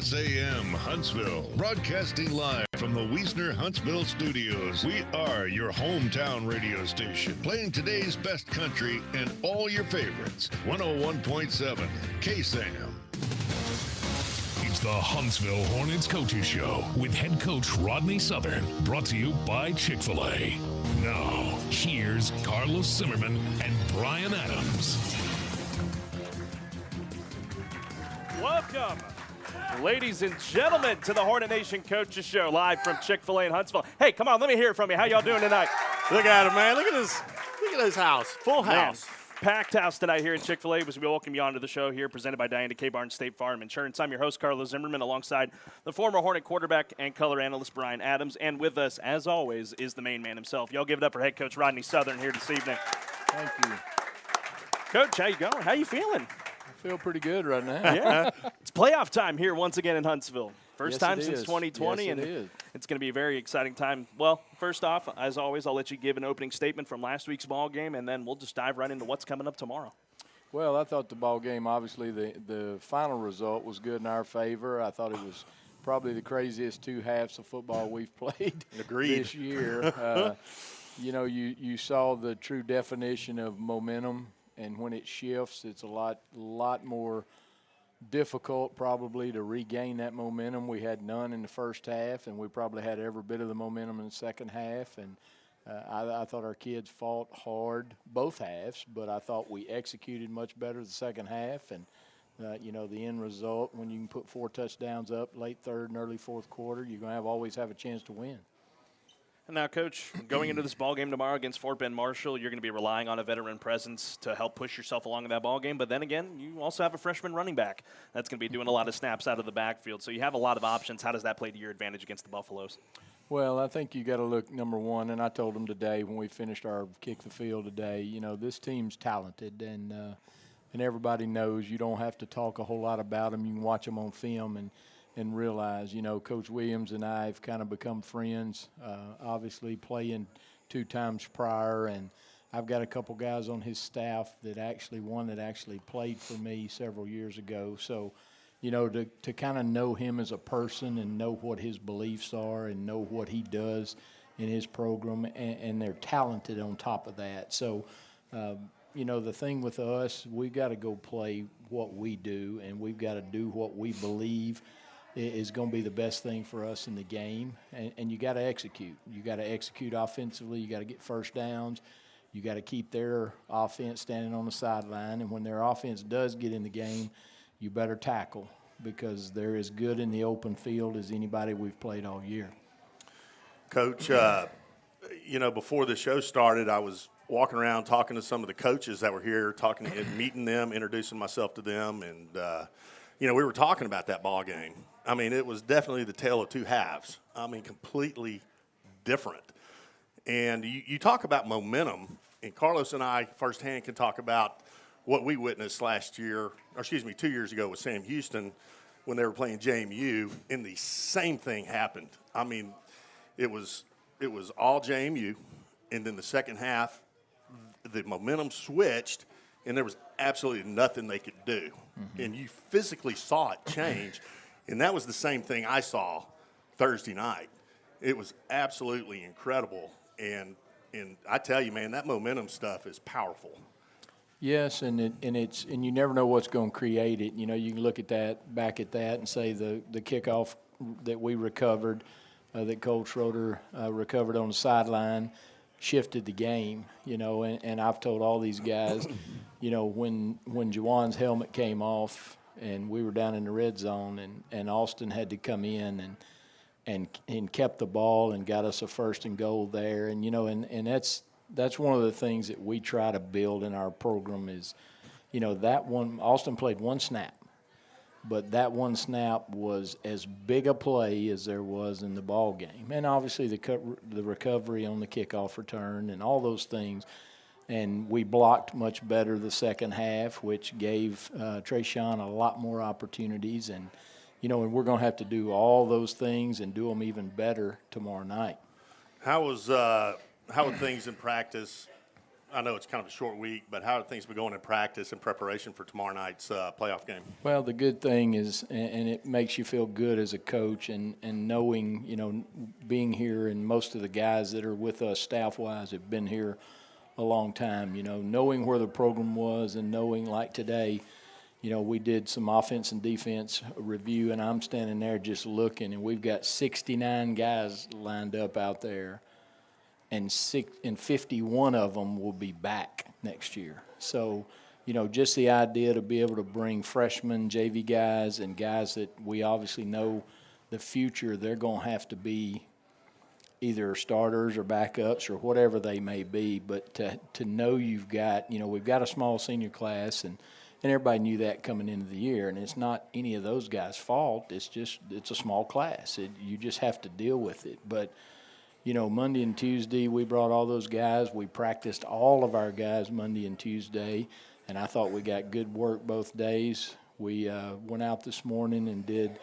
WSAM Huntsville, broadcasting live from the Wiesner Huntsville studios. We are your hometown radio station, playing today's best country and all your favorites. 101.7 KSAM. It's the Huntsville Hornets Coaches Show with head coach Rodney Southern, brought to you by Chick-fil-A. Now, here's Carlos Zimmerman and Brian Adams. Welcome, ladies and gentlemen, to the Hornet Nation Coaches Show, live from Chick-fil-A in Huntsville. Hey, come on, let me hear it from you. How y'all doing tonight? Look at it, man. Look at this house. Full house. Man, packed house tonight here at Chick-fil-A. We welcome you onto the show here, presented by Diana K. Barnes State Farm Insurance. I'm your host, Carlos Zimmerman, alongside the former Hornet quarterback and color analyst, Brian Adams. And with us, as always, is the main man himself. Y'all give it up for head coach Rodney Southern here this evening. Thank you. Coach, how you going? How you feeling? I feel pretty good right now. Yeah. It's playoff time here once again in Huntsville. First Yes, time it since is. 2020, Yes, it and is. it's going to be a very exciting time. Well, first off, as always, I'll let you give an opening statement from last week's ball game, and then we'll just dive right into what's coming up tomorrow. Well, I thought the ball game, obviously, the final result was good in our favor. I thought it was probably the craziest two halves of football we've played this year. You saw the true definition of momentum, and when it shifts, it's a lot more difficult probably to regain that momentum. We had none in the first half, and we probably had every bit of the momentum in the second half. And I thought our kids fought hard both halves, but I thought we executed much better the second half. And, the end result, when you can put 4 touchdowns up late third and early fourth quarter, you're going to always have a chance to win. And now, Coach, going into this ball game tomorrow against Fort Bend Marshall, you're going to be relying on a veteran presence to help push yourself along in that ball game. But then again, you also have a freshman running back that's going to be doing a lot of snaps out of the backfield. So you have a lot of options. How does that play to your advantage against the Buffaloes? Well, I think you got to look, number one, and I told them today when we finished our kick the field today, this team's talented, and everybody knows you don't have to talk a whole lot about them. You can watch them on film and realize, Coach Williams and I have kind of become friends, obviously playing 2 times prior, and I've got a couple guys on his staff that actually played for me several years ago. So, to kind of know him as a person and know what his beliefs are and know what he does in his program, and they're talented on top of that. So, the thing with us, we've got to go play what we do, and we've got to do what we believe is going to be the best thing for us in the game, and you got to execute. You got to execute offensively. You got to get first downs. You got to keep their offense standing on the sideline, and when their offense does get in the game, you better tackle, because they're as good in the open field as anybody we've played all year. Coach, before the show started, I was walking around talking to some of the coaches that were here, meeting them, introducing myself to them, and we were talking about that ball game. I mean, it was definitely the tale of 2 halves. I mean, completely different. And you talk about momentum, and Carlos and I firsthand can talk about what we witnessed 2 years ago with Sam Houston when they were playing JMU, and the same thing happened. I mean, it was all JMU, and then the second half, the momentum switched, and there was absolutely nothing they could do. Mm-hmm. And you physically saw it change. And that was the same thing I saw Thursday night. It was absolutely incredible. And I tell you, man, that momentum stuff is powerful. Yes, and you never know what's going to create it. You can look at that, back at that, and say the kickoff that we recovered, that Cole Schroeder recovered on the sideline, shifted the game. And I've told all these guys, when Juwan's helmet came off and we were down in the red zone, and Austin had to come in and kept the ball and got us a 1st and goal there, and that's one of the things that we try to build in our program is, that one, Austin played 1 snap, but that 1 snap was as big a play as there was in the ball game. And obviously the recovery on the kickoff return and all those things. And we blocked much better the second half, which gave Trayshawn a lot more opportunities. And, and we're going to have to do all those things and do them even better tomorrow night. How were things in practice I know it's kind of a short week, but how are things been going in practice and preparation for tomorrow night's playoff game? Well, the good thing is, and it makes you feel good as a coach, and knowing, being here, and most of the guys that are with us staff-wise have been here a long time, knowing where the program was and knowing, like today, we did some offense and defense review, and I'm standing there just looking, and we've got 69 guys lined up out there, and 51 of them will be back next year. So, just the idea to be able to bring freshmen, JV guys, and guys that we obviously know the future, they're going to have to be either starters or backups or whatever they may be. But to know you've got, we've got a small senior class, and everybody knew that coming into the year. And it's not any of those guys' fault. It's a small class. You just have to deal with it. But, Monday and Tuesday, we brought all those guys. We practiced all of our guys Monday and Tuesday, and I thought we got good work both days. We went out this morning and did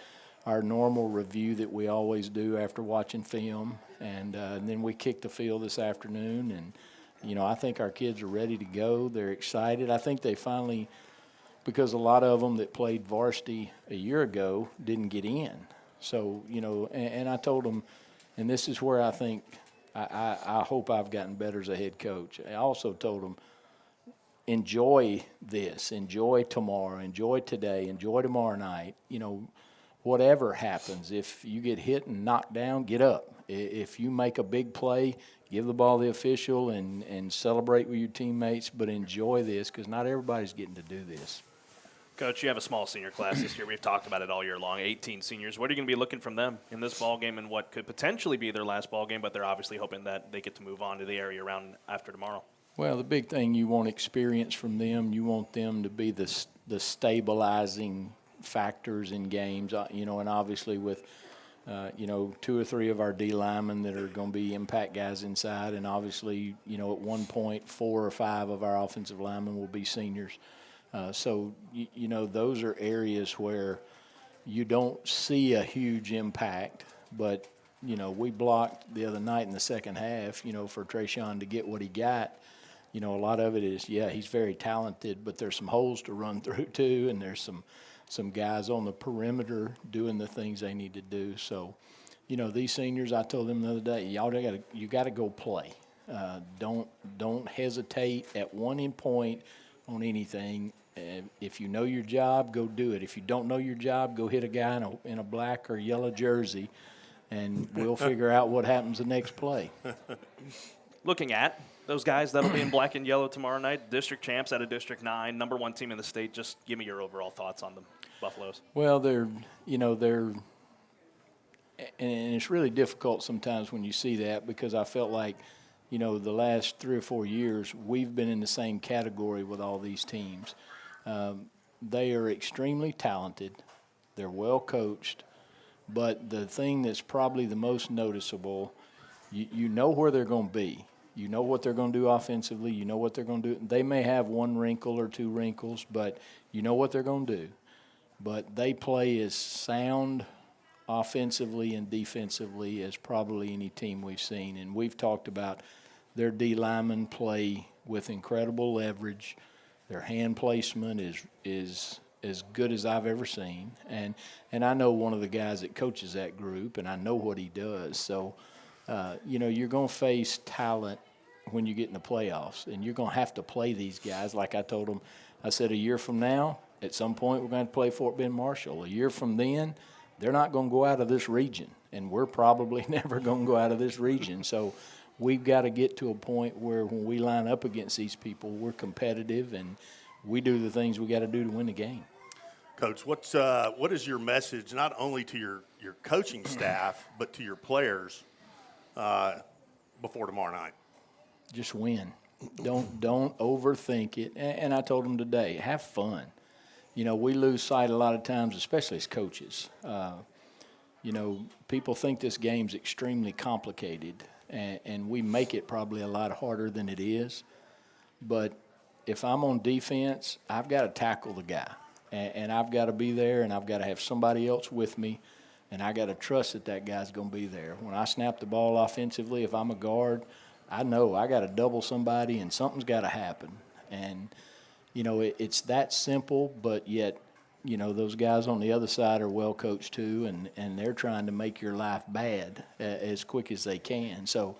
our normal review that we always do after watching film, and then we kicked the field this afternoon. And, I think our kids are ready to go. They're excited. I think they finally, because a lot of them that played varsity a year ago didn't get in. So, and I told them, and this is where I think I hope I've gotten better as a head coach. I also told them, enjoy this, enjoy tomorrow, enjoy today, enjoy tomorrow night. Whatever happens, if you get hit and knocked down, get up. If you make a big play, give the ball to the official and celebrate with your teammates, but enjoy this because not everybody's getting to do this. Coach, you have a small senior class this year. We've talked about it all year long, 18 seniors. What are you going to be looking from them in this ball game and what could potentially be their last ball game, but they're obviously hoping that they get to move on to the area around after tomorrow? Well, the big thing you want experience from them. You want them to be the stabilizing factors in games, and obviously with, 2 or 3 of our D linemen that are going to be impact guys inside, and obviously, at one point, 4 or 5 of our offensive linemen will be seniors. So, those are areas where you don't see a huge impact, but, we blocked the other night in the second half, for Trayshawn to get what he got. A lot of it is, he's very talented, but there's some holes to run through too, and there's some guys on the perimeter doing the things they need to do. So, these seniors, I told them the other day, you got to go play. Don't hesitate at one point on anything. If you know your job, go do it. If you don't know your job, go hit a guy in a black or yellow jersey, and we'll figure out what happens the next play. Looking at those guys that'll be in black and yellow tomorrow night, district champs out of District 9, number 1 team in the state. Just give me your overall thoughts on them, Buffaloes. Well, they're, and it's really difficult sometimes when you see that because I felt like, the last 3 or 4 years, we've been in the same category with all these teams. They are extremely talented. They're well coached. But the thing that's probably the most noticeable, you know where they're going to be. You know what they're going to do offensively. You know what they're going to do. They may have 1 wrinkle or 2 wrinkles, but you know what they're going to do. But they play as sound offensively and defensively as probably any team we've seen. And we've talked about their D linemen play with incredible leverage. Their hand placement is as good as I've ever seen. And I know one of the guys that coaches that group, and I know what he does. So, you're going to face talent when you get in the playoffs, and you're going to have to play these guys. Like I told them, I said a year from now, at some point we're going to play Fort Bend Marshall. A year from then, they're not going to go out of this region, and we're probably never going to go out of this region. So we've got to get to a point where when we line up against these people, we're competitive and we do the things we got to do to win the game. Coach, what is your message not only to your coaching staff but to your players before tomorrow night? Just win. Don't overthink it. And I told them today, have fun. We lose sight a lot of times, especially as coaches. People think this game's extremely complicated, and we make it probably a lot harder than it is. But if I'm on defense, I've got to tackle the guy, and I've got to be there, and I've got to have somebody else with me, and I got to trust that guy's going to be there. When I snap the ball offensively, if I'm a guard, I know I got to double somebody and something's got to happen. And, it's that simple, but yet, those guys on the other side are well coached too, and they're trying to make your life bad as quick as they can. So,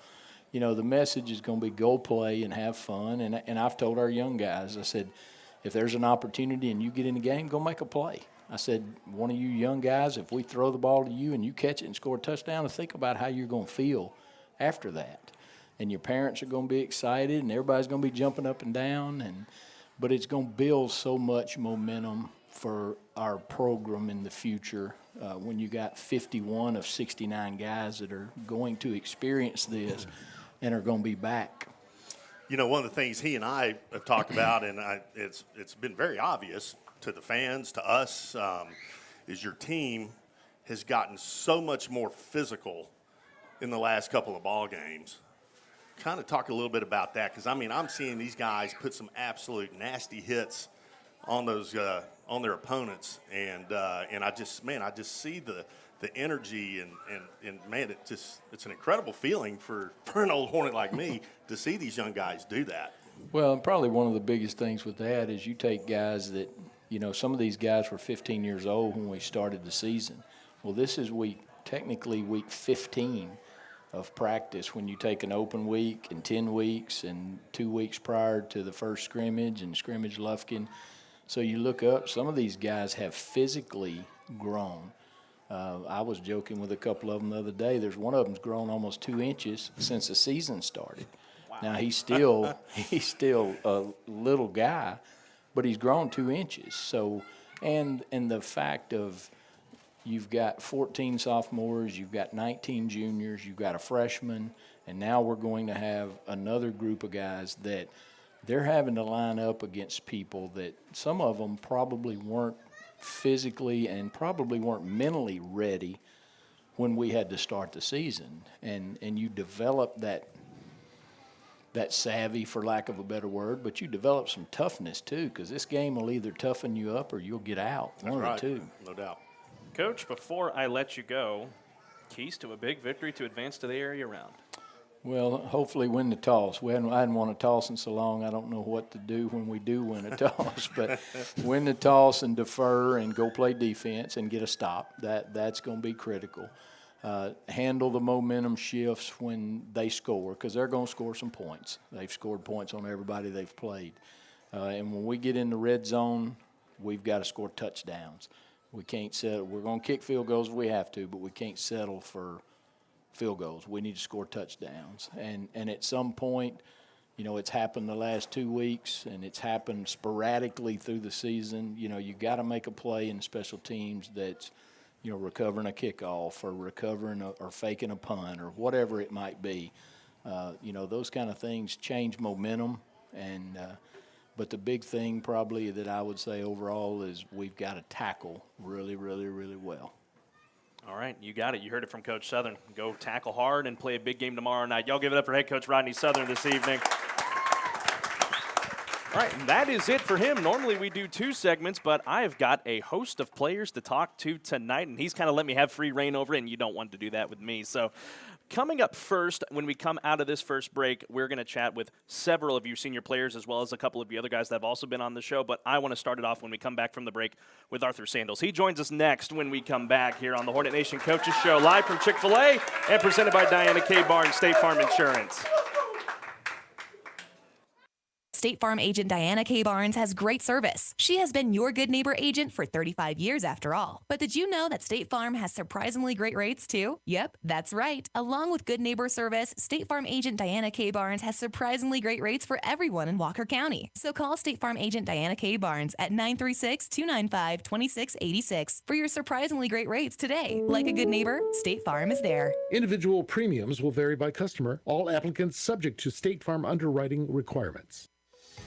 the message is going to be go play and have fun. And I've told our young guys, I said, if there's an opportunity and you get in the game, go make a play. I said, one of you young guys, if we throw the ball to you and you catch it and score a touchdown, think about how you're going to feel after that. And your parents are going to be excited and everybody's going to be jumping up and down. But it's going to build so much momentum for our program in the future when you got 51 of 69 guys that are going to experience this and are going to be back. One of the things he and I have talked about, and it's been very obvious to the fans, to us, is your team has gotten so much more physical in the last couple of ball games. Kind of talk a little bit about that, because I'm seeing these guys put some absolute nasty hits on those on their opponents, and I just see the energy and man, it's an incredible feeling for an old Hornet like me to see these young guys do that. Well, and probably one of the biggest things with that is you take guys that, some of these guys were 15 years old when we started the season. Well, this is technically week 15 of practice when you take an open week and 10 weeks and 2 weeks prior to the first scrimmage and scrimmage Lufkin. So you look up, some of these guys have physically grown. I was joking with a couple of them the other day. There's one of them's grown almost 2 inches since the season started. Wow. Now he's still a little guy, but he's grown 2 inches. So, and the fact of you've got 14 sophomores, you've got 19 juniors, you've got a freshman, and now we're going to have another group of guys that they're having to line up against people that some of them probably weren't physically and probably weren't mentally ready when we had to start the season. And you develop that savvy, for lack of a better word, but you develop some toughness too, because this game will either toughen you up or you'll get out. One of the two. No doubt. Coach, before I let you go, keys to a big victory to advance to the area round. Well, hopefully win the toss. I hadn't won a toss in so long, I don't know what to do when we do win a toss. But win the toss and defer and go play defense and get a stop. That's going to be critical. Handle the momentum shifts when they score, because they're going to score some points. They've scored points on everybody they've played. And when we get in the red zone, we've got to score touchdowns. We can't settle. We're going to kick field goals if we have to, but we can't settle for field goals. We need to score touchdowns. And at some point, it's happened the last 2 weeks, and it's happened sporadically through the season. You got to make a play in special teams that's, recovering a kickoff or recovering or faking a punt or whatever it might be. Those kind of things change momentum. And but the big thing probably that I would say overall is we've got to tackle really, really, really well. All right, you got it. You heard it from Coach Southern. Go tackle hard and play a big game tomorrow night. Y'all give it up for head coach Rodney Southern this evening. All right, and that is it for him. Normally we do 2 segments, but I've got a host of players to talk to tonight, and he's kind of let me have free reign over it, and you don't want to do that with me. So coming up first, when we come out of this first break, we're going to chat with several of you senior players as well as a couple of the other guys that have also been on the show. But I want to start it off when we come back from the break with Arthur Sandals. He joins us next when we come back here on the Hornet Nation Coaches Show, live from Chick-fil-A and presented by Diana K. Barnes, State Farm Insurance. State Farm agent Diana K. Barnes has great service. She has been your good neighbor agent for 35 years after all. But did you know that State Farm has surprisingly great rates too? Yep, that's right. Along with good neighbor service, State Farm agent Diana K. Barnes has surprisingly great rates for everyone in Walker County. So call State Farm agent Diana K. Barnes at 936-295-2686 for your surprisingly great rates today. Like a good neighbor, State Farm is there. Individual premiums will vary by customer. All applicants subject to State Farm underwriting requirements.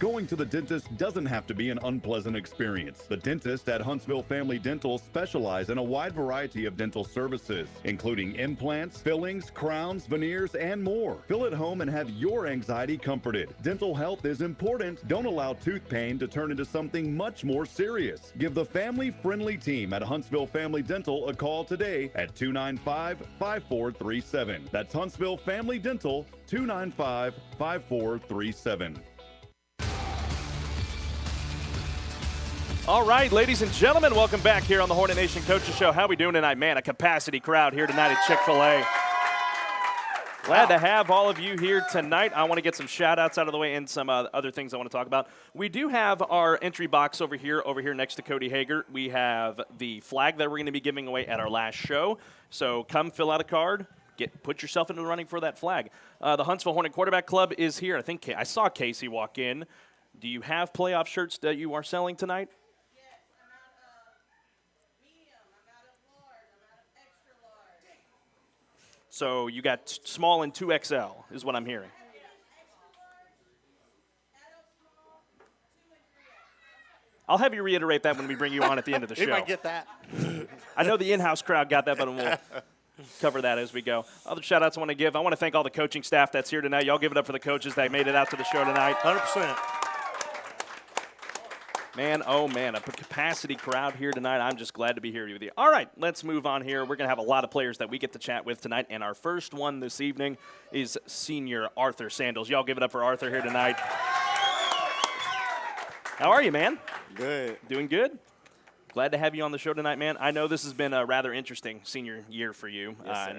Going to the dentist doesn't have to be an unpleasant experience. The dentists at Huntsville Family Dental specialize in a wide variety of dental services, including implants, fillings, crowns, veneers, and more. Feel at home and have your anxiety comforted. Dental health is important. Don't allow tooth pain to turn into something much more serious. Give the family-friendly team at Huntsville Family Dental a call today at 295-5437. That's Huntsville Family Dental, 295-5437. All right, ladies and gentlemen, welcome back here on the Hornet Nation Coaches Show. How we doing tonight? Man, a capacity crowd here tonight at Chick-fil-A. Glad to have all of you here tonight. I want to get some shout-outs out of the way and some other things I want to talk about. We do have our entry box over here next to Cody Hager. We have the flag that we're going to be giving away at our last show. So come fill out a card. Put yourself into the running for that flag. The Huntsville Hornet Quarterback Club is here. I think I saw Casey walk in. Do you have playoff shirts that you are selling tonight? So you got small and 2XL is what I'm hearing. I'll have you reiterate that when we bring you on at the end of the show. You might get that. I know the in-house crowd got that, but we'll cover that as we go. Other shout-outs I want to give. I want to thank all the coaching staff that's here tonight. Y'all give it up for the coaches that made it out to the show tonight. 100%. Man, oh man, a capacity crowd here tonight. I'm just glad to be here with you. All right, let's move on here. We're going to have a lot of players that we get to chat with tonight, and our first one this evening is senior Arthur Sandals. Y'all give it up for Arthur here tonight. How are you, man? Good. Doing good? Glad to have you on the show tonight, man. I know this has been a rather interesting senior year for you. Yes, sir.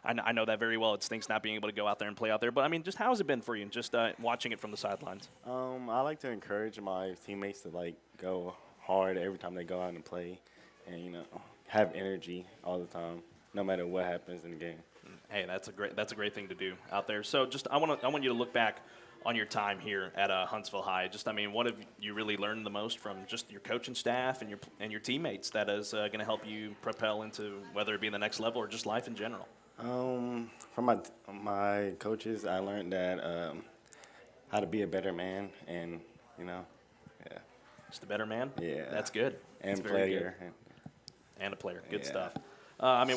I know that very well. It stinks not being able to go out there and play out there. But, I mean, just how has it been for you, just watching it from the sidelines? I like to encourage my teammates to, go hard every time they go out and play and, have energy all the time, no matter what happens in the game. Hey, that's a great thing to do out there. So, I want you to look back on your time here at Huntsville High. What have you really learned the most from just your coaching staff and your teammates that is going to help you propel into whether it be the next level or just life in general? From my coaches, I learned that how to be a better man, and just a better man. Yeah, that's good. And that's player, and a player. Good yeah. stuff.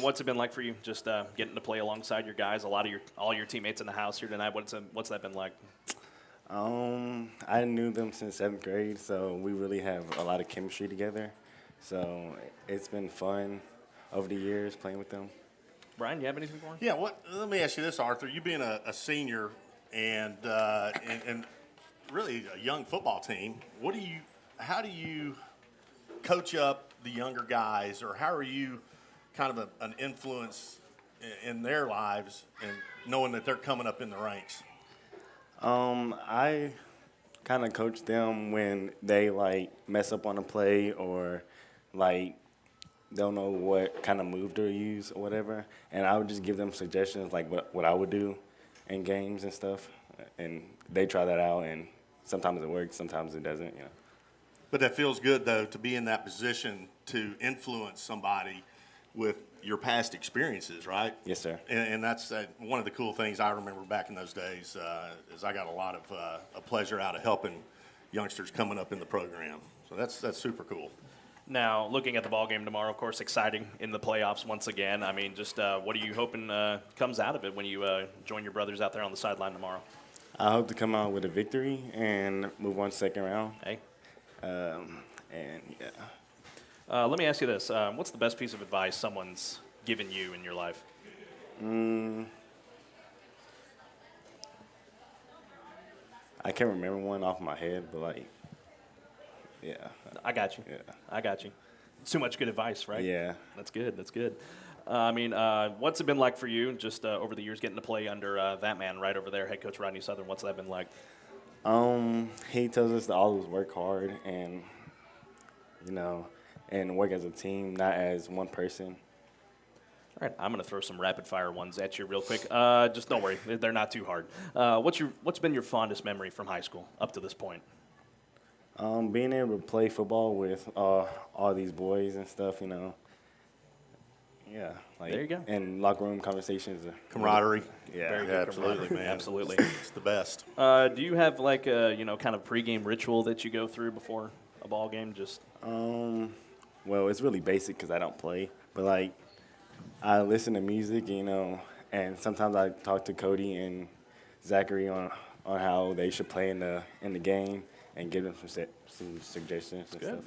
What's it been like for you? Just getting to play alongside your guys, all your teammates in the house here tonight. What's that been like? I knew them since 7th grade, so we really have a lot of chemistry together. So it's been fun over the years playing with them. Brian, you have anything for him? Yeah, let me ask you this, Arthur. You being a senior and really a young football team, how do you coach up the younger guys, or how are you kind of an influence in their lives and knowing that they're coming up in the ranks? I kind of coach them when they mess up on a play or don't know what kind of move to use or whatever, and I would just give them suggestions what I would do in games and stuff, and they try that out, and sometimes it works, sometimes it doesn't. But that feels good though, to be in that position to influence somebody with your past experiences, right? Yes, sir. And that's one of the cool things I remember back in those days is I got a lot of pleasure out of helping youngsters coming up in the program. So that's super cool. Now, looking at the ball game tomorrow, of course, exciting in the playoffs once again. I mean, just what are you hoping comes out of it when you join your brothers out there on the sideline tomorrow? I hope to come out with a victory and move on to second round. Hey. Let me ask you this. What's the best piece of advice someone's given you in your life? I can't remember one off my head, but yeah. I got you. Yeah. I got you. It's too much good advice, right? Yeah. That's good. That's good. What's it been like for you just over the years getting to play under that man right over there, head coach Rodney Southern? What's that been like? He tells us to always work hard and, and work as a team, not as one person. All right, I'm going to throw some rapid-fire ones at you real quick. Just don't worry. They're not too hard. What's been your fondest memory from high school up to this point? Being able to play football with all these boys and stuff, Yeah. Like, There you go. And locker room conversations. Camaraderie. Yeah. Very good Absolutely, camaraderie. man. Absolutely. It's the best. Do you have like a kind of pregame ritual that you go through before a ball game? Just Well, it's really basic because I don't play. But, like, I listen to music, and sometimes I talk to Cody and Zachary on how they should play in the game and give them some suggestions and stuff.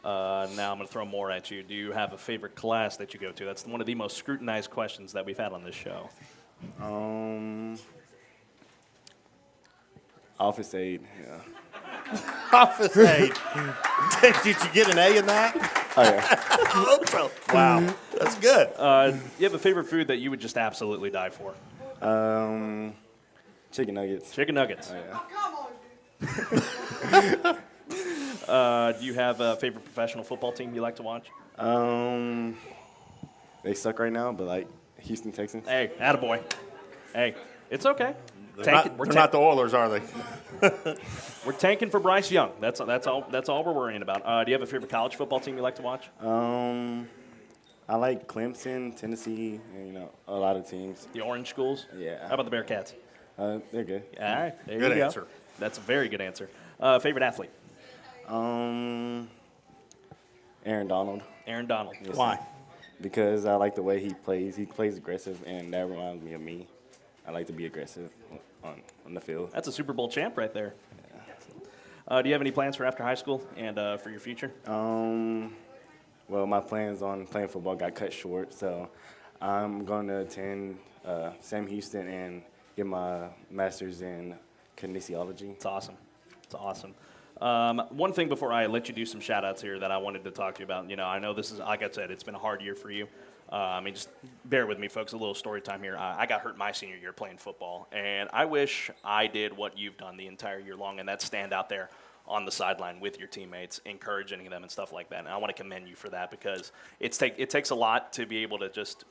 now I'm going to throw more at you. Do you have a favorite class that you go to? That's one of the most scrutinized questions that we've had on this show. Office aid, yeah. Office aid. Did you get an A in that? Oh, yeah. I hope so. Wow. That's good. You have a favorite food that you would just absolutely die for? Chicken nuggets. Chicken nuggets. Oh, yeah. Do you have a favorite professional football team you like to watch? They suck right now, but, like, Houston Texans. Hey, attaboy. Hey, it's okay. They're not the Oilers, are they? We're tanking for Bryce Young. That's all we're worrying about. Do you have a favorite college football team you like to watch? I like Clemson, Tennessee, and, a lot of teams. The Orange Schools? Yeah. How about the Bearcats? They're good. All right, there Good you go. answer. That's a very good answer. Favorite athlete? Aaron Donald. Aaron Donald. Yes, Why? Because I like the way he plays. He plays aggressive, and that reminds me of me. I like to be aggressive on the field. That's a Super Bowl champ right there. Do you have any plans for after high school and for your future? Well, my plans on playing football got cut short, so I'm going to attend Sam Houston and get my master's in kinesiology. It's awesome. It's awesome. One thing before I let you do some shout-outs here that I wanted to talk to you about. I know this is, like I said, it's been a hard year for you. Just bear with me, folks. A little story time here. I got hurt my senior year playing football, and I wish I did what you've done the entire year long, and that's stand out there on the sideline with your teammates, encouraging them and stuff like that. And I want to commend you for that because it takes a lot to be able to just,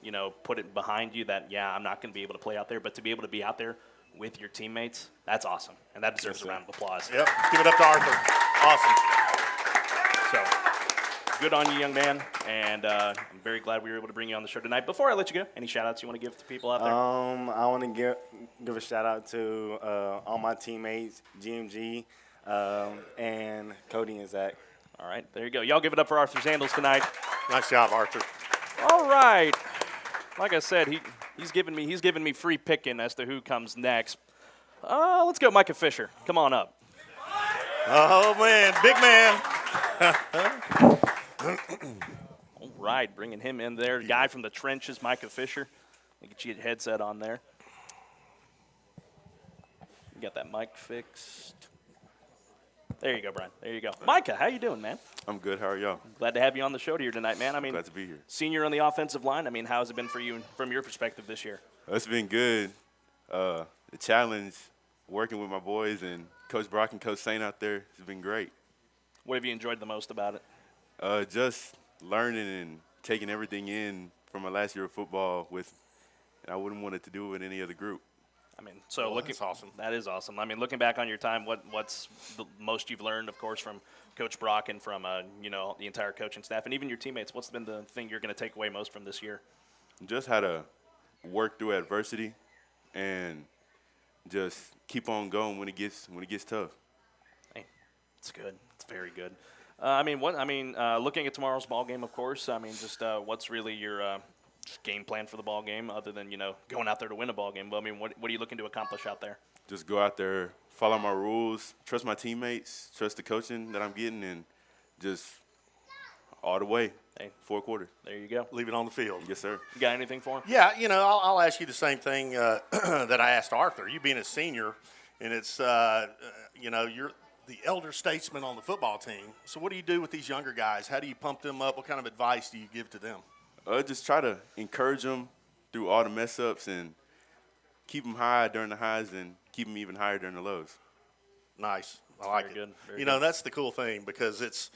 put it behind you that, yeah, I'm not going to be able to play out there, but to be able to be out there with your teammates, that's awesome. And that deserves a round of applause. Yep. Give it up to Arthur. Awesome. So, good on you, young man. And I'm very glad we were able to bring you on the show tonight. Before I let you go, any shout-outs you want to give to people out there? I want to give a shout-out to all my teammates, GMG, and Cody and Zach. All right, there you go. Y'all give it up for Arthur Zandals tonight. Nice job, Arthur. All right. Like I said, he's given me free picking as to who comes next. Let's go Micah Fisher. Come on up. Oh, man. Big man. All right, bringing him in there. Guy from the trenches, Micah Fisher. Get your headset on there. You got that mic fixed. There you go, Brian. There you go. Micah, how you doing, man? I'm good. How are y'all? Glad to have you on the show here tonight, man. Glad to be here. Senior on the offensive line. How has it been for you from your perspective this year? It's been good. The challenge, working with my boys and Coach Brock and Coach Saint out there, has been great. What have you enjoyed the most about it? Just learning and taking everything in from my last year of football and I wouldn't want it to do it with any other group. That's awesome. That is awesome. Looking back on your time, what's the most you've learned, of course, from Coach Brock and from the entire coaching staff and even your teammates? What's been the thing you're going to take away most from this year? Just how to work through adversity and just keep on going when it gets tough. Hey, it's good. It's very good. Looking at tomorrow's ball game, of course. What's really your game plan for the ball game, other than going out there to win a ball game? But what are you looking to accomplish out there? Just go out there, follow my rules, trust my teammates, trust the coaching that I'm getting, and just all the way. Hey, 4 quarters. There you go. Leave it on the field. Yes, sir. You got anything for him? Yeah, I'll ask you the same thing that I asked Arthur. You being a senior, and it's, you're the elder statesman on the football team. So what do you do with these younger guys? How do you pump them up? What kind of advice do you give to them? Just try to encourage them through all the mess-ups and keep them high during the highs and keep them even higher during the lows. Nice. I like Very it. good. Very good. That's the cool thing because it's,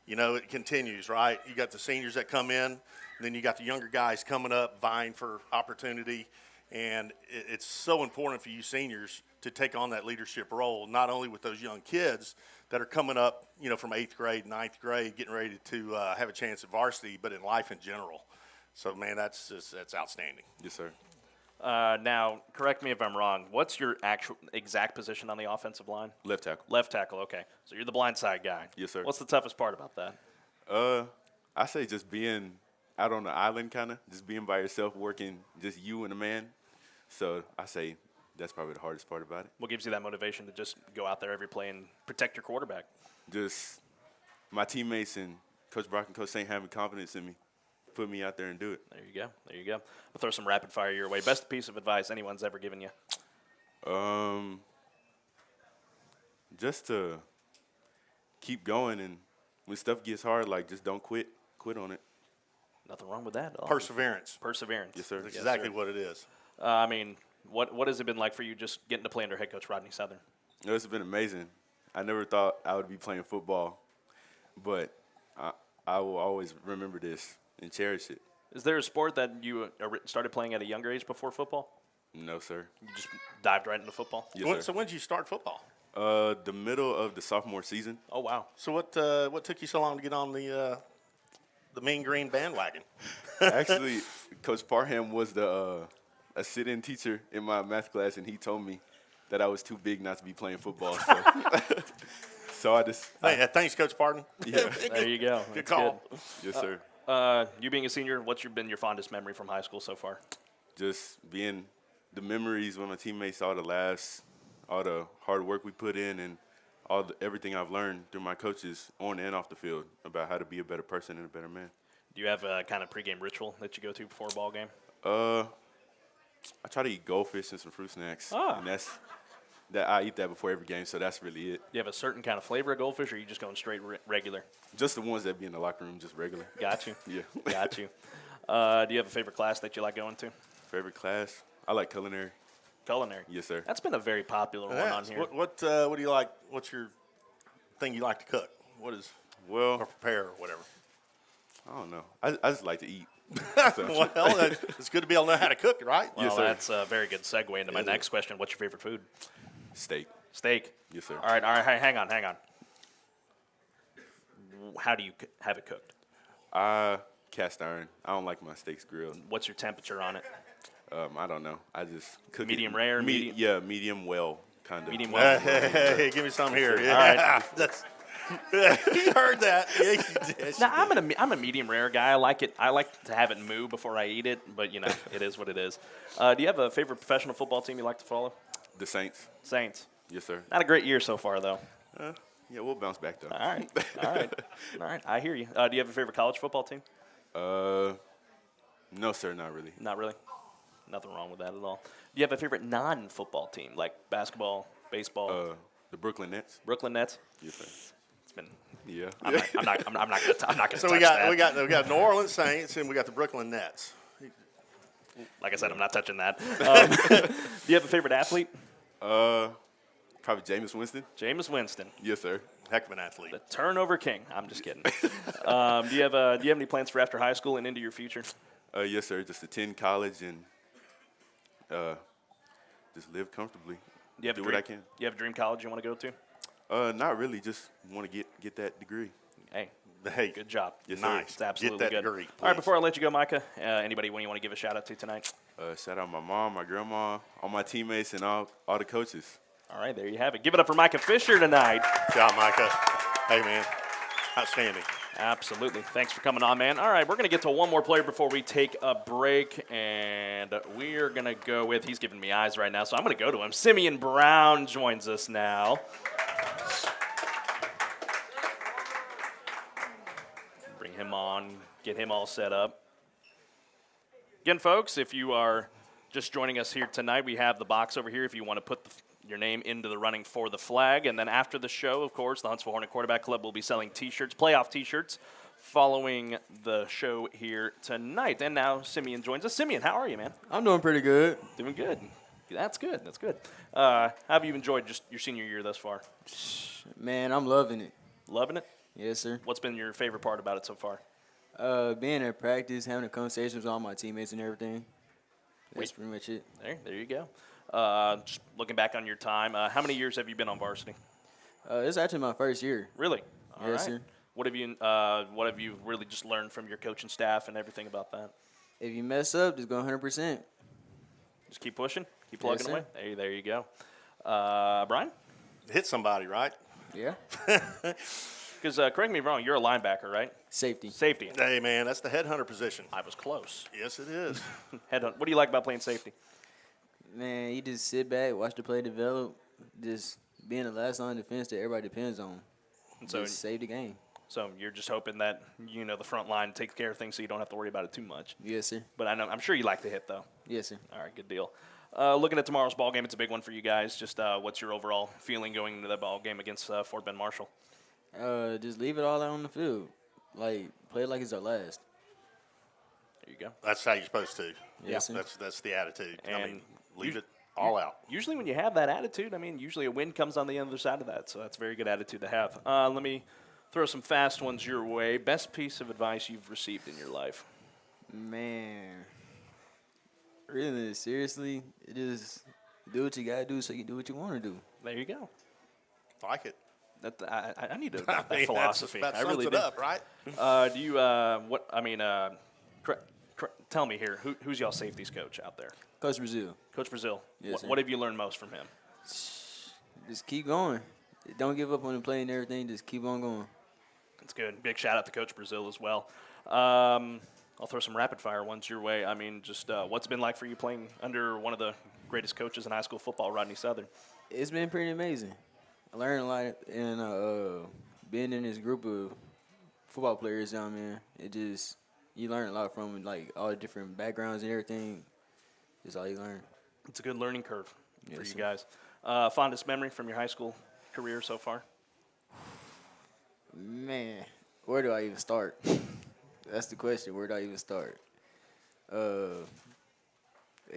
it continues, right? You got the seniors that come in, and then you got the younger guys coming up, vying for opportunity. And it's so important for you seniors to take on that leadership role, not only with those young kids that are coming up, from 8th grade, 9th grade, getting ready to have a chance at varsity, but in life in general. So, man, that's outstanding. Yes, sir. Now, correct me if I'm wrong. What's your actual exact position on the offensive line? Left tackle. Left tackle, okay. So you're the blind side guy. Yes, sir. What's the toughest part about that? I say just being out on the island, kind of, just being by yourself, working just you and a man. So I say that's probably the hardest part about it. What gives you that motivation to just go out there every play and protect your quarterback? Just my teammates and Coach Brock and Coach Saint having confidence in me, put me out there and do it. There you go. There you go. I'll throw some rapid fire your way. Best piece of advice anyone's ever given you? Just to keep going, and when stuff gets hard, like, just don't quit on it. Nothing wrong with that at all. Perseverance. Perseverance. Yes, sir. That's Yes, exactly sir. what it is. I mean, what has it been like for you just getting to play under head coach Rodney Southern? It's been amazing. I never thought I would be playing football, but I will always remember this and cherish it. Is there a sport that you started playing at a younger age before football? No, sir. You just dived right into football? Yes, sir. So when did you start football? The middle of the sophomore season. Oh, wow. So what took you so long to get on the Mean Green bandwagon? Actually, Coach Parham was a sit-in teacher in my math class, and he told me that I was too big not to be playing football. So, so I just Thanks, Coach Pardon. Yeah. There you go. Good That's call. Yes, sir. good. You being a senior, what's been your fondest memory from high school so far? Just being the memories with my teammates, all the hard work we put in, and everything I've learned through my coaches on and off the field about how to be a better person and a better man. Do you have a kind of pregame ritual that you go to before a ball game? I try to eat goldfish and some fruit snacks. Ah. And I eat that before every game, so that's really it. Do you have a certain kind of flavor of goldfish, or are you just going straight regular? Just the ones that be in the locker room, just regular. Got you. Yeah. Got you. Do you have a favorite class that you like going to? Favorite class? I like culinary. Culinary. Yes, sir. That's been a very popular one on here. What do you like? What's your thing you like to cook? What is or Well, prepare or whatever? I don't know. I just like to eat. Well, it's good to be able to know how to cook, right? Well, Yes, sir. that's a very good segue into my next question. What's your favorite food? Steak. Steak. Yes, sir. All right. Hey, hang on. How do you have it cooked? Cast iron. I don't like my steaks grilled. What's your temperature on it? I don't know. I just cook Medium it. rare, medium- Yeah, medium well, kind of. Medium well. Hey, give me some here. Yeah. All right. That's, you heard that. Yeah, you did. Now, I'm a medium rare guy. I like it. I like to have it moo before I eat it, but you know, it is what it is. Do you have a favorite professional football team you like to follow? The Saints. Saints. Yes, sir. Not a great year so far, though. Yeah, we'll bounce back though. All right. I hear you. Do you have a favorite college football team? No, sir, not really. Not really. Nothing wrong with that at all. Do you have a favorite non-football team, like basketball, baseball? The Brooklyn Nets. Brooklyn Nets. Yes, sir. It's been. Yeah. I'm not gonna. So touch we that. got New Orleans Saints and we got the Brooklyn Nets. Like I said, I'm not touching that. Do you have a favorite athlete? Probably Jameis Winston. Jameis Winston, Yes, sir. Heck of an athlete. the turnover king. I'm just kidding. Do you have any plans for after high school and into your future? Yes, sir. Just attend college and just live comfortably. Do you have Do a what dream, I can. Do you have a dream college you want to go to? Not really. Just want to get that degree. Hey, Hey, good job. Yes, sir. nice. It's absolutely Get that good. degree, All right, please. before I let you go, Micah, anybody you want to give a shout out to tonight? Shout out my mom, my grandma, all my teammates, and all the coaches. All right, there you have it. Give it up for Micah Fisher tonight. Good job, Micah. Hey, man. Outstanding. Absolutely. Thanks for coming on, man. All right, we're going to get to one more player before we take a break, and we're going to go with, he's giving me eyes right now, so I'm going to go to him. Simeon Brown joins us now. Bring him on, get him all set up. Again, folks, if you are just joining us here tonight, we have the box over here if you want to put your name into the running for the flag. And then after the show, of course, the Huntsville Hornet Quarterback Club will be selling T-shirts, playoff T-shirts, following the show here tonight. And now Simeon joins us. Simeon, how are you, man? I'm doing pretty good. Doing good. That's good. That's good. How have you enjoyed just your senior year thus far? Man, I'm loving it. Loving it? Yes, sir. What's been your favorite part about it so far? Being at practice, having a conversation with all my teammates and everything. That's pretty much it. There you go. Just looking back on your time, how many years have you been on varsity? It's actually my first year. Really? All Yes, right. sir. What have you really just learned from your coaching staff and everything about that? If you mess up, just go 100%. Just keep pushing, keep plugging Yes, away. sir. There you go. Brian? Hit somebody, right? Yeah. Because correct me if I'm wrong, you're a linebacker, right? Safety. Safety. Hey, man, that's the headhunter position. I was close. Yes, it is. Headhunt. What do you like about playing safety? Man, you just sit back, watch the play develop, just being the last line defense that everybody depends on. And so, Just save the game. so you're just hoping that the front line takes care of things, so you don't have to worry about it too much. Yes, sir. But I'm sure you like to hit though. Yes, sir. All right, good deal. Looking at tomorrow's ball game, it's a big one for you guys. Just what's your overall feeling going into that ball game against Fort Bend Marshall? Just leave it all out on the field. Like, play it like it's our last. There you go. That's how you're supposed to. Yes, sir. That's the attitude. I mean, And leave it all out. Usually when you have that attitude, usually a win comes on the other side of that, so that's a very good attitude to have. Let me throw some fast ones your way. Best piece of advice you've received in your life? Man. Really, seriously, it is do what you got to do so you do what you want to do. There you go. I like it. I need to adopt that mean, philosophy. That I really sums it do. up, right? Do you tell me here, who's y'all safeties coach out there? Coach Brazil, Coach Brazil. Yes, sir. What have you learned most from him? just keep going. Don't give up on the play and everything. Just keep on going. That's good. Big shout out to Coach Brazil as well. I'll throw some rapid fire ones your way. Just what's it been like for you playing under one of the greatest coaches in high school football, Rodney Southern? It's been pretty amazing. I learned a lot, and being in this group of football players down there, you learn a lot from like all the different backgrounds and everything. That's all you learn. It's a good learning curve for Yes, you sir. guys. Fondest memory from your high school career so far? Man, where do I even start? That's the question. Where do I even start? A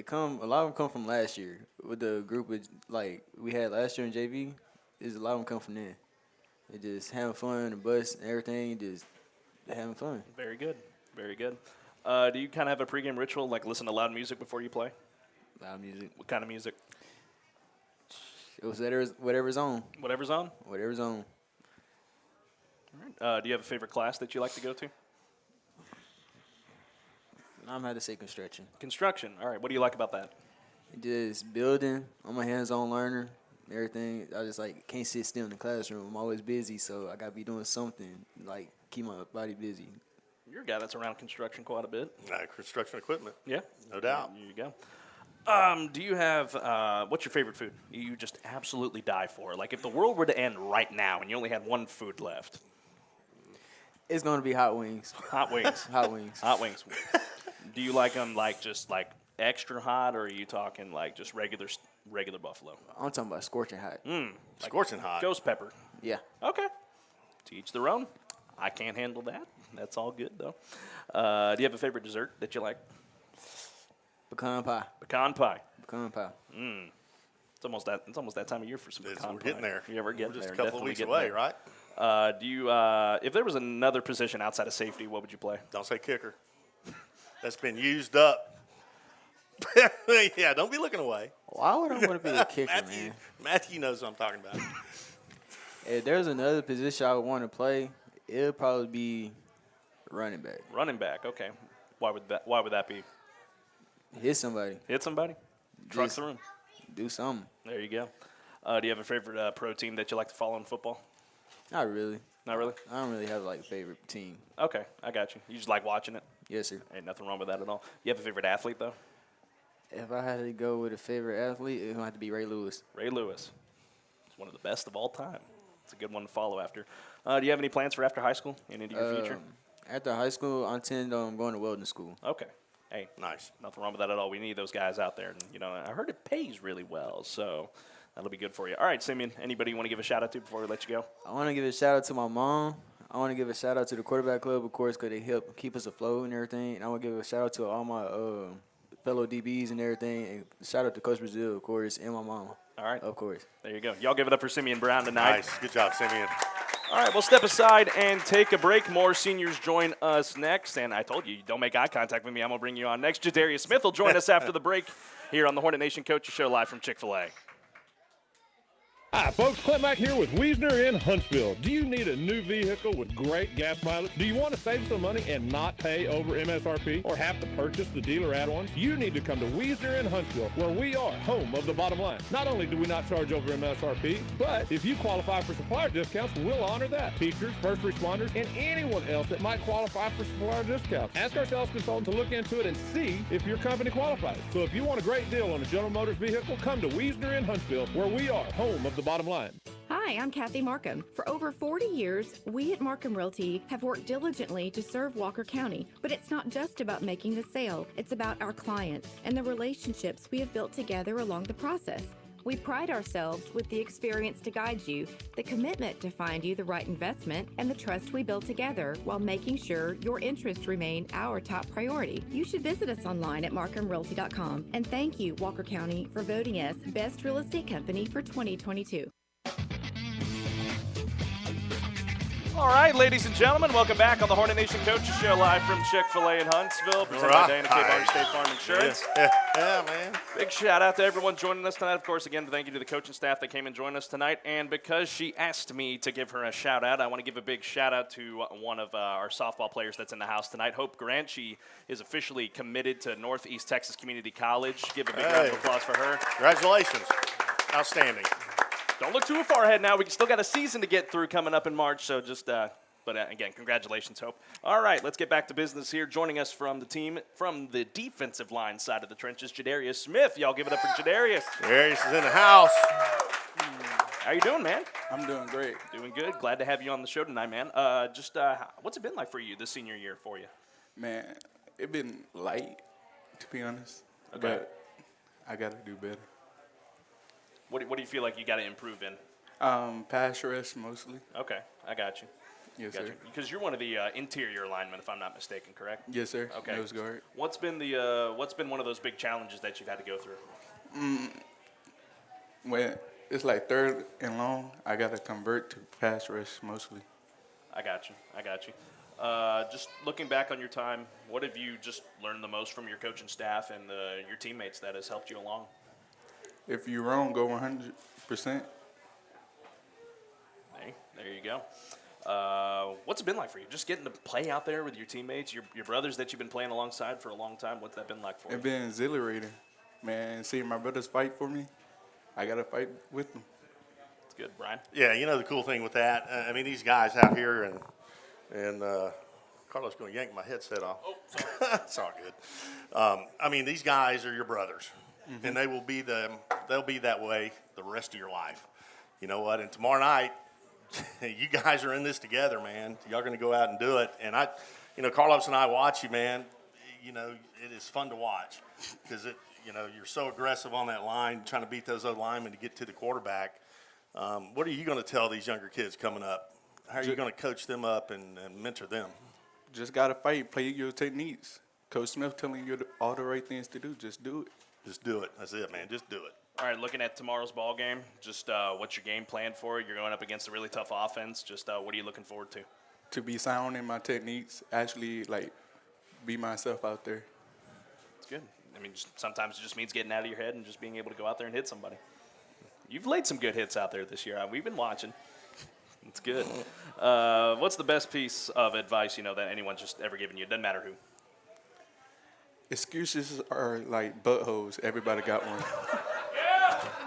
lot of them come from last year with the group of, like we had last year in JV. A lot of them come from there. They just having fun, the bus and everything, just having fun. Very good. Very good. Do you kind of have a pregame ritual, like listen to loud music before you play? Loud music. What kind of music? It was whatever's on. Whatever's on? Whatever's on. Do you have a favorite class that you like to go to? I'm gonna have to say construction. Construction. All right. What do you like about that? Just building. I'm a hands-on learner. Everything. I just can't sit still in the classroom. I'm always busy, so I gotta be doing something like keep my body busy. You're a guy that's around construction quite a bit. Construction equipment. Yeah. No doubt. There you go. Do you have what's your favorite food you just absolutely die for? Like if the world were to end right now and you only had one food left. It's gonna be hot wings. Hot wings. Hot wings. Hot wings. Do you like them just extra hot, or are you talking like just regular buffalo? I'm talking about scorching hot. Scorching hot. Ghost pepper. Yeah. Okay. To each their own. I can't handle that. That's all good though. Do you have a favorite dessert that you like? Pecan pie. Pecan pie. Pecan pie. It's almost that time of year for some pecan We're pie. getting there. You ever get We're just there? a couple of Definitely weeks getting away, there. right? Do you? If there was another position outside of safety, what would you play? Don't say kicker. That's been used up. Yeah, don't be looking away. Why would I want to be a kicker, man? Matthew knows what I'm talking about. If there's another position I would want to play, it'll probably be running back. Running back. Okay. Why would that be? Hit somebody. Hit somebody. Truck Just through 'em. do something. There you go. Do you have a favorite pro team that you like to follow in football? Not really. Not really. I don't really have a favorite team. Okay, I got you. You just like watching it. Yes, sir. Ain't nothing wrong with that at all. You have a favorite athlete though? If I had to go with a favorite athlete, it would have to be Ray Lewis. Ray Lewis. He's one of the best of all time. It's a good one to follow after. Do you have any plans for after high school and into your future? After high school, I intend on going to welding school. Okay. Hey, Nice. nothing wrong with that at all. We need those guys out there. And, I heard it pays really well, so that'll be good for you. All right, Simeon, anybody you want to give a shout-out to before we let you go? I want to give a shout-out to my mom. I want to give a shout-out to the quarterback club, of course, because they help keep us afloat and everything. And I want to give a shout-out to all my fellow DBs and everything. And shout-out to Coach Brazil, of course, and my mom. All right. Of course. There you go. Y'all give it up for Simeon Brown tonight. Nice. Good job, Simeon. All right, we'll step aside and take a break. More seniors join us next. And I told you, don't make eye contact with me. I'm going to bring you on next. Jadarius Smith will join us after the break here on the Hornet Nation Coaches Show live from Chick-fil-A. Hi, folks. Clint Mack here with Wiesner in Huntsville. Do you need a new vehicle with great gas mileage? Do you want to save some money and not pay over MSRP or have to purchase the dealer add-ons? You need to come to Wiesner in Huntsville, where we are home of the bottom line. Not only do we not charge over MSRP, but if you qualify for supplier discounts, we'll honor that. Teachers, first responders, and anyone else that might qualify for supplier discounts. Ask our sales consultant to look into it and see if your company qualifies. So if you want a great deal on a General Motors vehicle, come to Wiesner in Huntsville, where we are home of the bottom line. Hi, I'm Kathy Markham. For over 40 years, we at Markham Realty have worked diligently to serve Walker County. But it's not just about making the sale. It's about our clients and the relationships we have built together along the process. We pride ourselves with the experience to guide you, the commitment to find you the right investment, and the trust we build together while making sure your interests remain our top priority. You should visit us online at markhamrealty.com. And thank you, Walker County, for voting us Best Real Estate Company for 2022. All right, ladies and gentlemen, welcome back on the Hornet Nation Coaches Show, live from Chick-fil-A in Huntsville, presented by Dana K. Bar State Farm Insurance. Yeah, man. Big shout out to everyone joining us tonight. Of course, again, thank you to the coaching staff that came and joined us tonight. And because she asked me to give her a shout out, I want to give a big shout out to one of our softball players that's in the house tonight, Hope Grant. She is officially committed to Northeast Texas Community College. Give a big round of applause for her. Congratulations. Outstanding. Don't look too far ahead now. We still got a season to get through coming up in March, so just but again, congratulations, Hope. All right, let's get back to business here. Joining us from the team, from the defensive line side of the trenches, Jadarius Smith. Y'all give it up for Jadarius. Jadarius is in the house. How you doing, man? I'm doing great. Doing good. Glad to have you on the show tonight, man. What's it been like for you this senior year for you? Man, it been light, to be honest. Okay. But I got to do better. What do you feel like you got to improve in? Pass rush mostly. Okay, I got you. Yes, sir. Because you're one of the interior linemen, if I'm not mistaken, correct? Yes, sir. Okay. Nose guard. What's been one of those big challenges that you've had to go through? When it's like third and long, I got to convert to pass rush mostly. I got you. Just looking back on your time, what have you just learned the most from your coaching staff and your teammates that has helped you along? If you're wrong, go 100%. Hey, there you go. What's it been like for you? Just getting to play out there with your teammates, your brothers that you've been playing alongside for a long time. What's that been like for you? It's been exhilarating, man. Seeing my brothers fight for me, I got to fight with them. It's good, Brian. Yeah, you know the cool thing with that, I mean, these guys out here, and Carlos going to yank my headset off. Oh, sorry. It's all good. I mean, these guys are your brothers. Mm-hmm. And they'll be that way the rest of your life. You know what? And tomorrow night, you guys are in this together, man. Y'all going to go out and do it. And Carlos and I watch you, man. You know, it is fun to watch because you're so aggressive on that line, trying to beat those other linemen to get to the quarterback. What are you going to tell these younger kids coming up? How are you going to coach them up and mentor them? Just got to fight, play your techniques. Coach Smith telling you all the right things to do. Just do it. Just do it. That's it, man. Just do it. All right, looking at tomorrow's ball game, just what's your game plan for it? You're going up against a really tough offense. Just what are you looking forward to? To be sound in my techniques, actually, be myself out there. It's good. I mean, sometimes it just means getting out of your head and just being able to go out there and hit somebody. You've laid some good hits out there this year. We've been watching. It's good. What's the best piece of advice, that anyone's just ever given you? It doesn't matter who. Excuses are like buttholes. Everybody got one.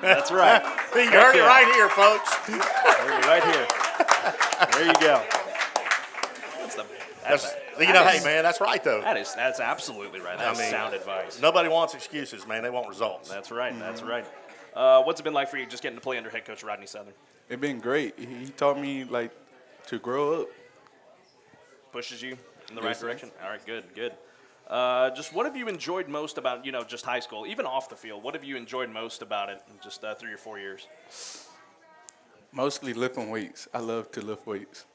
That's right. You heard it right here, folks. Right here. There you go. Hey, man, that's right, though. That's absolutely right. That's sound advice. Nobody wants excuses, man. They want results. That's right. That's right. What's it been like for you just getting to play under head coach Rodney Southern? It's been great. He taught me, to grow up. Pushes you in the right direction? All right, good. Just what have you enjoyed most about, just high school, even off the field? What have you enjoyed most about it just through your 4 years? Mostly lifting weights. I love to lift weights.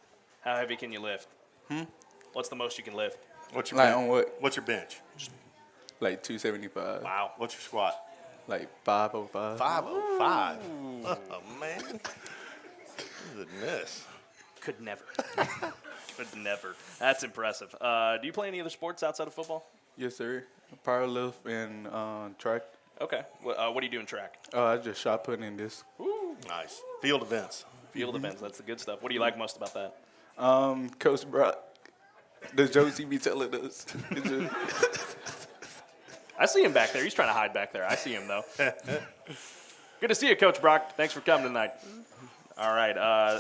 How heavy can you lift? What's the most you can lift? What's your bench? On what? What's your bench? 275. Wow. What's your squat? 505. 505. Oh, man. Goodness. Could never. Could never. That's impressive. Do you play any other sports outside of football? Yes, sir. Powerlift and track. Okay. What do you do in track? I just shot put in this. Ooh. Nice. Field events. Field events. That's the good stuff. What do you like most about that? Coach Brock, the jokes he be telling us. I see him back there. He's trying to hide back there. I see him, though. Good to see you, Coach Brock. Thanks for coming tonight. All right.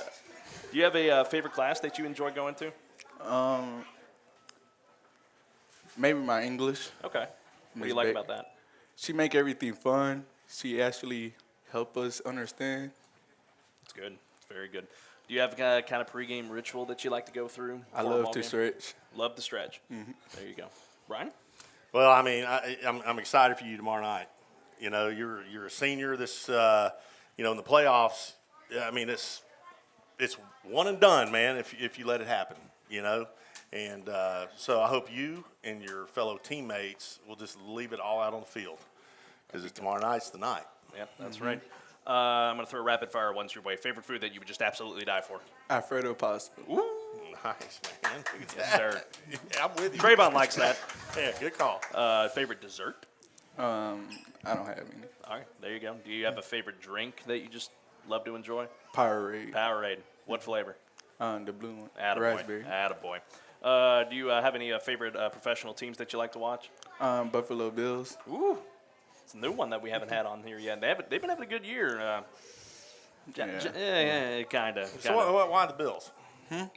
Do you have a favorite class that you enjoy going to? Maybe my English. Okay. What do you like about that? She make everything fun. She actually help us understand. It's good. It's very good. Do you have a kind of pregame ritual that you like to go through? I love to stretch. Love to stretch. Mm-hmm. There you go. Brian? Well, I mean, I'm excited for you tomorrow night. You know, you're a senior. This, in the playoffs. I mean, it's one and done, man. If you let it happen, and so I hope you and your fellow teammates will just leave it all out on the field because it's tomorrow night's the night. Yep, that's right. I'm going to throw rapid fire ones your way. Favorite food that you would just absolutely die for? Alfredo pasta. Ooh, nice, man. Yes, sir. Yeah, I'm with you. Trayvon likes that. Yeah, good call. Favorite dessert? I don't have any. All right, there you go. Do you have a favorite drink that you just love to enjoy? Powerade. Powerade. What flavor? The blue one. Attaboy. Raspberry. Attaboy. Do you have any favorite professional teams that you like to watch? Buffalo Bills. Ooh. It's a new one that we haven't had on here yet. They've been having a good year. Kind of. So why the Bills?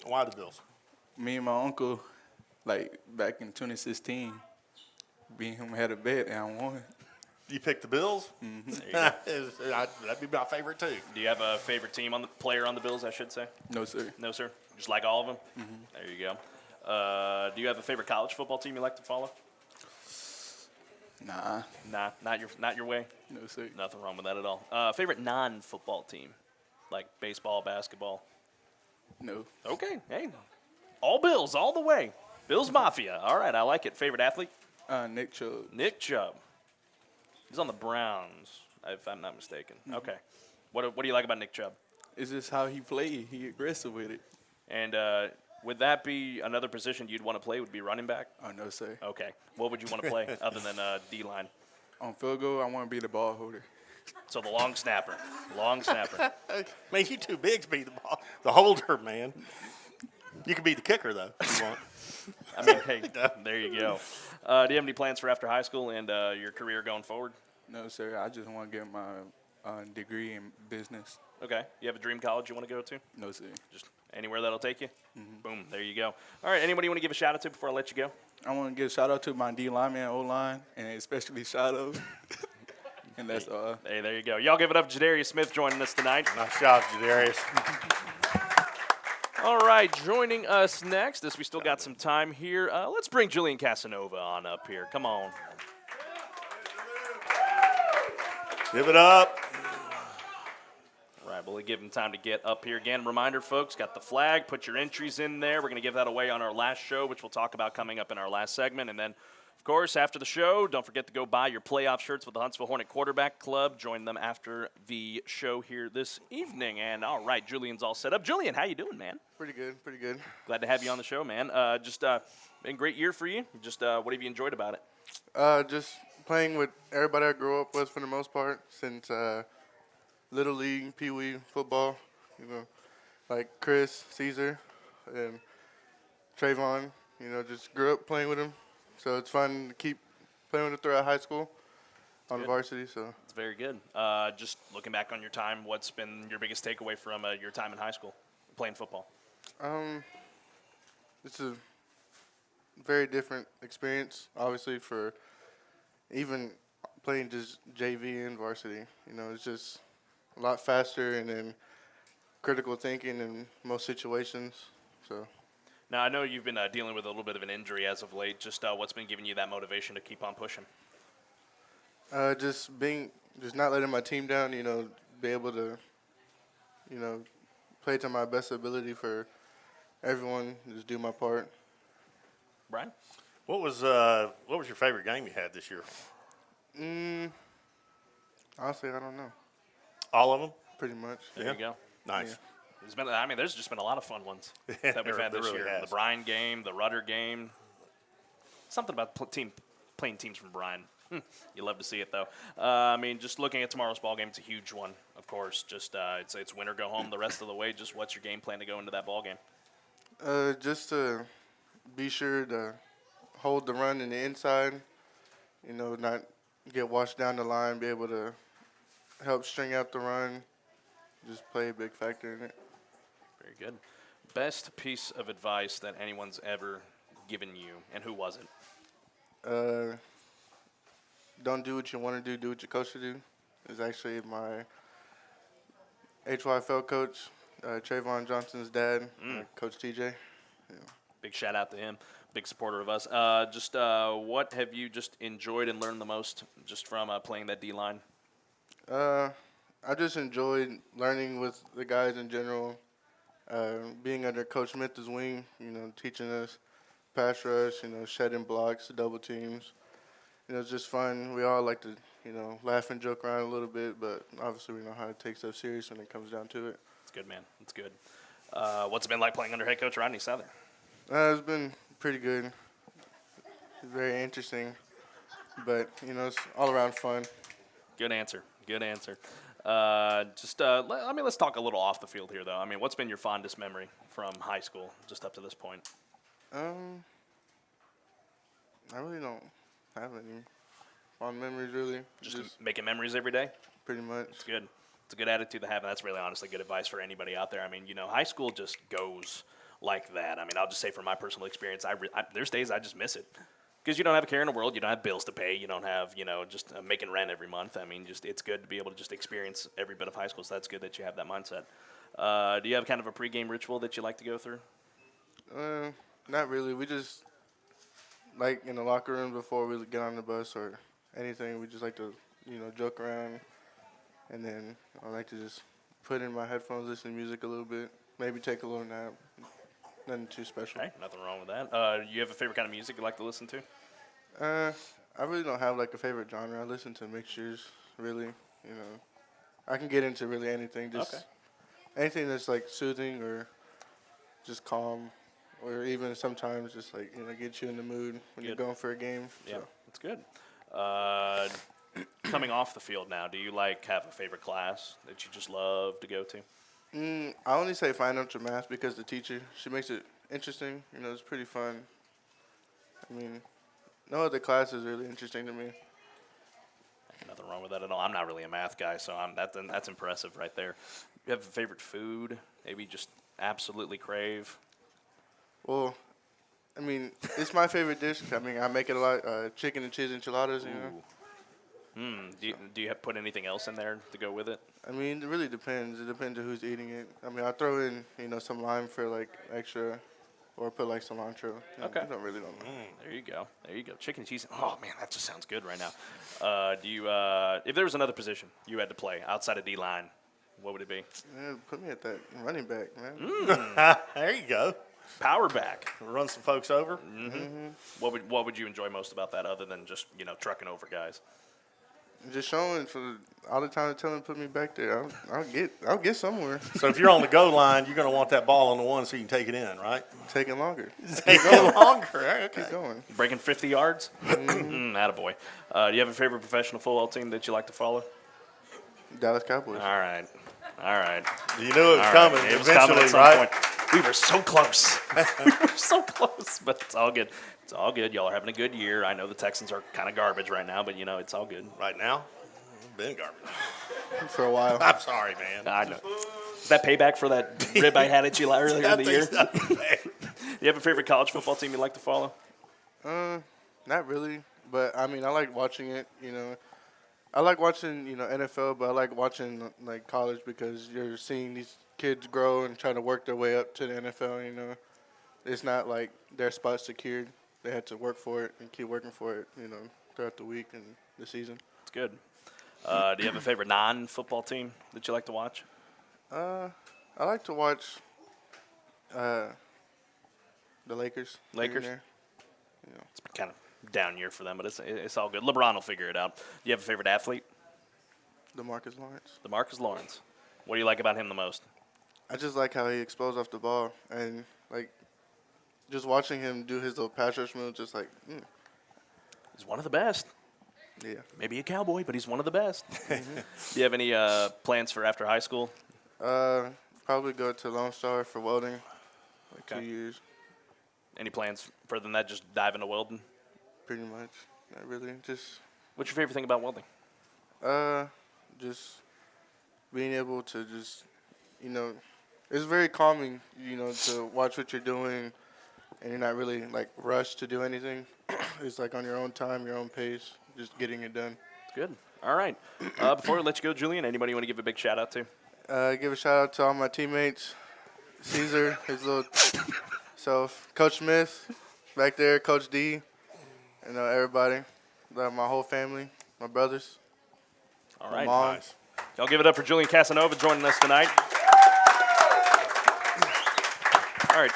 Why the Bills? Me and my uncle, back in 2016, me and him had a bet and I won. You picked the Bills? Mm-hmm. There you go. That'd be my favorite too. Do you have a favorite player on the Bills, I should say? No, sir. No, sir? Just like all of them? Mm-hmm. There you go. Do you have a favorite college football team you like to follow? Nah. Nah, not your way? No, sir. Nothing wrong with that at all. Favorite non-football team? Like baseball, basketball? No. Okay, hey. All Bills, all the way. Bills Mafia. All right, I like it. Favorite athlete? Nick Chubb. Nick Chubb. He's on the Browns, if I'm not mistaken. Mm-hmm. Okay. What do you like about Nick Chubb? It's just how he played. He aggressive with it. And would that be another position you'd want to play? Would be running back? Oh, no, sir. Okay. What would you want to play other than D-line? On field goal, I want to be the ball holder. So the long snapper. Long snapper. Man, you too big to be the holder, man. You could be the kicker, though, if you want. I mean, hey, there you go. Do you have any plans for after high school and your career going forward? No, sir. I just want to get my degree in business. Okay. You have a dream college you want to go to? No, sir. Just anywhere that'll take you? Mm-hmm. Boom. There you go. All right. Anybody you want to give a shout-out to before I let you go? I want to give a shout-out to my D-lineman, O-line, and especially Shadow. And that's all. Hey, there you go. Y'all give it up, Jadarius Smith joining us tonight. Nice job, Jadarius. All right, joining us next, as we still got some time here, let's bring Julian Casanova on up here. Come on. Give it up. All right, we'll give him time to get up here again. Reminder, folks, got the flag. Put your entries in there. We're going to give that away on our last show, which we'll talk about coming up in our last segment. And then, of course, after the show, don't forget to go buy your playoff shirts with the Huntsville Hornet Quarterback Club. Join them after the show here this evening. And, all right, Julian's all set up. Julian, how you doing, man? Pretty good, pretty good. Glad to have you on the show, man. Just been a great year for you. Just what have you enjoyed about it? Just playing with everybody I grew up with for the most part since Little League, Pee Wee, football, like Chris, Caesar, and Trayvon, just grew up playing with them. So it's fun to keep playing with them throughout high school on varsity. So it's very good. Just looking back on your time, what's been your biggest takeaway from your time in high school playing football? It's a very different experience, obviously, for even playing just JV and varsity. It's just a lot faster and then critical thinking in most situations. So. Now, I know you've been dealing with a little bit of an injury as of late. Just what's been giving you that motivation to keep on pushing? Just not letting my team down, be able to, play to my best ability for everyone, just do my part. Brian? What was your favorite game you had this year? Honestly, I don't know. All of them? Pretty much. There you go. Nice. Yeah. There's just been a lot of fun ones that we've had this really year. has. The Bryan game, the Rudder game. Something about playing teams from Bryan. You love to see it, though. I mean, just looking at tomorrow's ball game, it's a huge one, of course. Just it's win or go home the rest of the way. Just what's your game plan to go into that ball game? Just to be sure to hold the run in the inside, not get washed down the line, be able to help string out the run, just play a big factor in it. Very good. Best piece of advice that anyone's ever given you, and who was it? Don't do what you want to do what your coach to do. Is actually my HYFL coach, Trayvon Johnson's dad, Coach TJ. Yeah. Big shout out to him. Big supporter of us. What have you just enjoyed and learned the most just from playing that D-line? I just enjoyed learning with the guys in general, being under Coach Smith's wing, teaching us pass rush, shedding blocks, double teams. It's just fun. We all like to, laugh and joke around a little bit, but obviously we know how to take stuff serious when it comes down to it. It's good, man. It's good. What's it been like playing under head coach Rodney Southern? It's been pretty good. It's very interesting, but, it's all around fun. Good answer. Good answer. Let's talk a little off the field here, though. I mean, what's been your fondest memory from high school just up to this point? I really don't have any fond memories, really. Just making memories every day? Pretty much. It's good. It's a good attitude to have, and that's really honestly good advice for anybody out there. I mean, high school just goes like that. I mean, I'll just say from my personal experience, there's days I just miss it. Because you don't have a care in the world, you don't have bills to pay, you don't have, just making rent every month. I mean, it's good to be able to just experience every bit of high school, so that's good that you have that mindset. Do you have kind of a pregame ritual that you like to go through? Not really. We just, like in the locker room before we get on the bus or anything, we just like to, joke around. And then I like to just put in my headphones, listen to music a little bit, maybe take a little nap. Nothing too special. Okay, nothing wrong with that. You have a favorite kind of music you like to listen to? I really don't have like a favorite genre. I listen to mixtures, really. I can get into really anything. Just anything that's like soothing or just calm, or even sometimes just like get you in the mood when you're going for a game. Yeah, that's good. Coming off the field now, do you have a favorite class that you just love to go to? I only say financial math because the teacher, she makes it interesting. It's pretty fun. I mean, no other class is really interesting to me. Nothing wrong with that at all. I'm not really a math guy, so that's impressive right there. You have a favorite food? Maybe just absolutely crave? Well, I mean, it's my favorite dish. I mean, I make it a lot. Chicken and cheese enchiladas, Do you put anything else in there to go with it? I mean, it really depends. It depends on who's eating it. I mean, I throw in, some lime for like extra, or put like cilantro. Okay. I don't know. There you go. Chicken and cheese. Oh man, that just sounds good right now. If there was another position you had to play outside of D-line, what would it be? Yeah, put me at that running back, man. There you go. Power back. Run some folks over. Mm-hmm. What would you enjoy most about that, other than just trucking over guys? Just showing for all the time to tell him to put me back there. I'll get somewhere. So if you're on the goal line, you're going to want that ball on the one so you can take it in, right? Taking longer. Taking longer. Okay. Keep going. Breaking 50 yards? Attaboy. Do you have a favorite professional football team that you like to follow? Dallas Cowboys. All right. You knew it was coming. It was eventually, coming at some right? point. We were so close. But it's all good. It's all good. Y'all are having a good year. I know the Texans are kind of garbage right now, but, it's all good. Right now? Been garbage. For a while. I'm sorry, man. I know. Is that payback for that rib I had at you earlier in the year? You have a favorite college football team you like to follow? Not really. But, I mean, I like watching it, I like watching, NFL, but I like watching, like, college because you're seeing these kids grow and try to work their way up to the NFL, It's not like their spot secured. They had to work for it and keep working for it, throughout the week and the season. It's good. Do you have a favorite non-football team that you like to watch? I like to watch the Lakers. Lakers? It's been kind of down year for them, but it's all good. LeBron will figure it out. Do you have a favorite athlete? DeMarcus Lawrence. DeMarcus Lawrence. What do you like about him the most? I just like how he explodes off the ball and, like, just watching him do his little pass rush move, just like, He's one of the best. Yeah. Maybe a Cowboy, but he's one of the best. Do you have any plans for after high school? Probably go to Lone Star for welding, like 2 years. Any plans further than that? Just dive into welding? Pretty much. Not really. Just. What's your favorite thing about welding? Just being able to just, it's very calming, to watch what you're doing, and you're not really like rushed to do anything. It's like on your own time, your own pace, just getting it done. Good. All right. Before we let you go, Julian, anybody you want to give a big shout out to? Give a shout out to all my teammates, Caesar, his little self, Coach Smith, back there, Coach D, and everybody, my whole family, my brothers. All right. Nice. Y'all give it up for Julian Casanova joining us tonight. All right.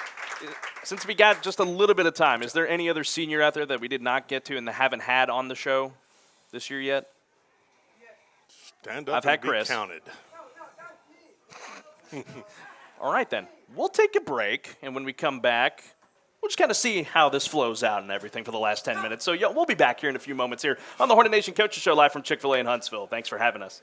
Since we got just a little bit of time, is there any other senior out there that we did not get to and that haven't had on the show this year yet? Stand up I've and had be Chris. counted. All right, then. We'll take a break, and when we come back, we'll just kind of see how this flows out and everything for the last 10 minutes. So we'll be back here in a few moments here on the Hornet Nation Coaches Show live from Chick-fil-A in Huntsville. Thanks for having us.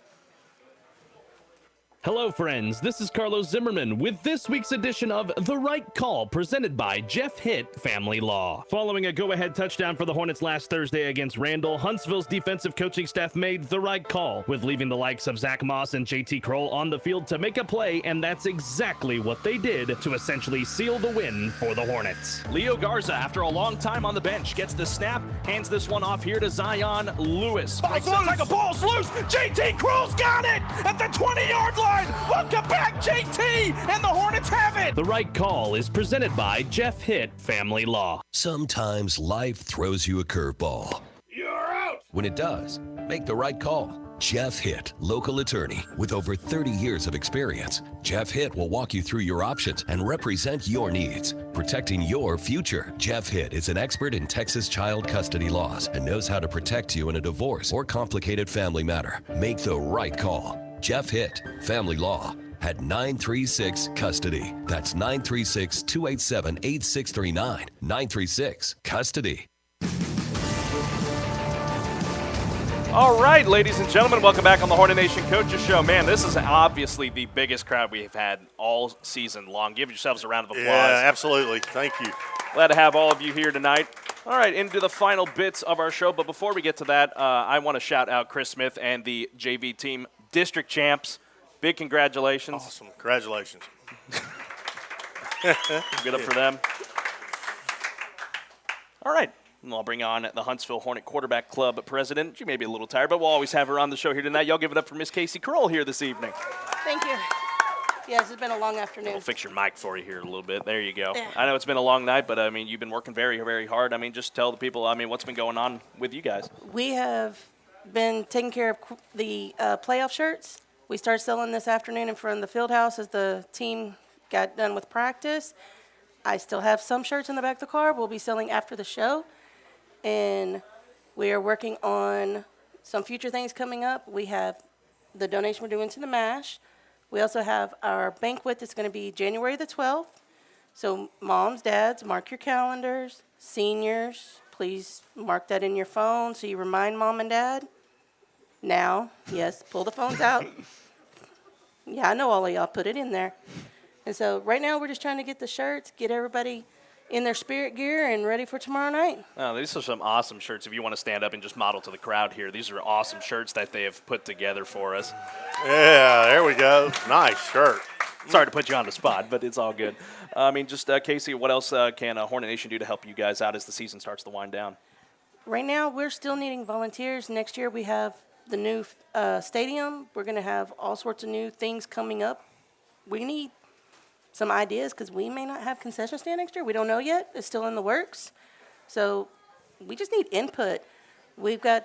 Hello, friends. This is Carlos Zimmerman with this week's edition of The Right Call, presented by Jeff Hitt Family Law. Following a go-ahead touchdown for the Hornets last Thursday against Randall, Huntsville's defensive coaching staff made the right call with leaving the likes of Zach Moss and JT Kroll on the field to make a play, and that's exactly what they did to essentially seal the win for the Hornets. Leo Garza, after a long time on the bench, gets the snap, hands this one off here to Zion Lewis. Ball's loose! Like a ball's loose! JT Kroll's got it at the 20-yard line! Welcome back, JT! And the Hornets have it! The Right Call is presented by Jeff Hitt Family Law. Sometimes life throws you a curveball. You're out! When it does, make the right call. Jeff Hitt, local attorney with over 30 years of experience. Jeff Hitt will walk you through your options and represent your needs, protecting your future. Jeff Hitt is an expert in Texas child custody laws and knows how to protect you in a divorce or complicated family matter. Make the right call. Jeff Hitt, Family Law, at 936 Custody. That's 936-287-8639. 936 Custody. All right, ladies and gentlemen, welcome back on the Hornet Nation Coaches Show. Man, this is obviously the biggest crowd we've had all season long. Give yourselves a round of applause. Yeah, absolutely. Thank you. Glad to have all of you here tonight. All right, into the final bits of our show. But before we get to that, I want to shout out Chris Smith and the JV team, district champs. Big congratulations. Awesome. Congratulations. Good up for them. All right. And I'll bring on the Huntsville Hornet Quarterback Club president. She may be a little tired, but we'll always have her on the show here tonight. Y'all give it up for Miss Casey Kroll here this evening. Thank you. Yes, it's been a long afternoon. We'll fix your mic for you here a little bit. There you go. Yeah. I know it's been a long night, but, you've been working very, very hard. Just tell the people, what's been going on with you guys? We have been taking care of the playoff shirts. We started selling this afternoon in front of the field house as the team got done with practice. I still have some shirts in the back of the car. We'll be selling after the show. And we are working on some future things coming up. We have the donation we're doing to the MASH. We also have our banquet that's going to be January the 12th. So moms, dads, mark your calendars. Seniors, please mark that in your phone so you remind mom and dad. Now, yes, pull the phones out. Yeah, I know all of y'all put it in there. And so right now we're just trying to get the shirts, get everybody in their spirit gear and ready for tomorrow night. Oh, these are some awesome shirts. If you want to stand up and just model to the crowd here, these are awesome shirts that they have put together for us. Yeah, there we go. Nice shirt. Sorry to put you on the spot, but it's all good. Casey, what else can Hornet Nation do to help you guys out as the season starts to wind down? Right now, we're still needing volunteers. Next year, we have the new stadium. We're going to have all sorts of new things coming up. We need some ideas because we may not have concession stand next year. We don't know yet. It's still in the works. So we just need input. We've got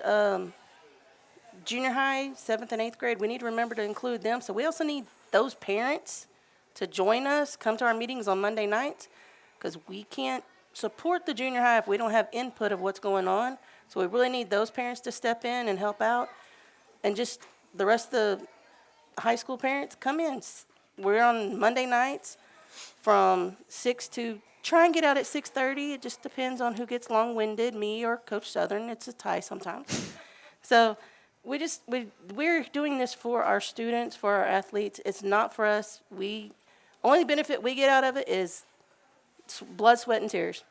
junior high, 7th and 8th grade. We need to remember to include them. So we also need those parents to join us, come to our meetings on Monday nights, because we can't support the junior high if we don't have input of what's going on. So we really need those parents to step in and help out. And just the rest of the high school parents, come in. We're on Monday nights from 6 to try and get out at 6:30. It just depends on who gets long-winded, me or Coach Southern. It's a tie sometimes. So we're doing this for our students, for our athletes. It's not for us. Only benefit we get out of it is blood, sweat, and tears.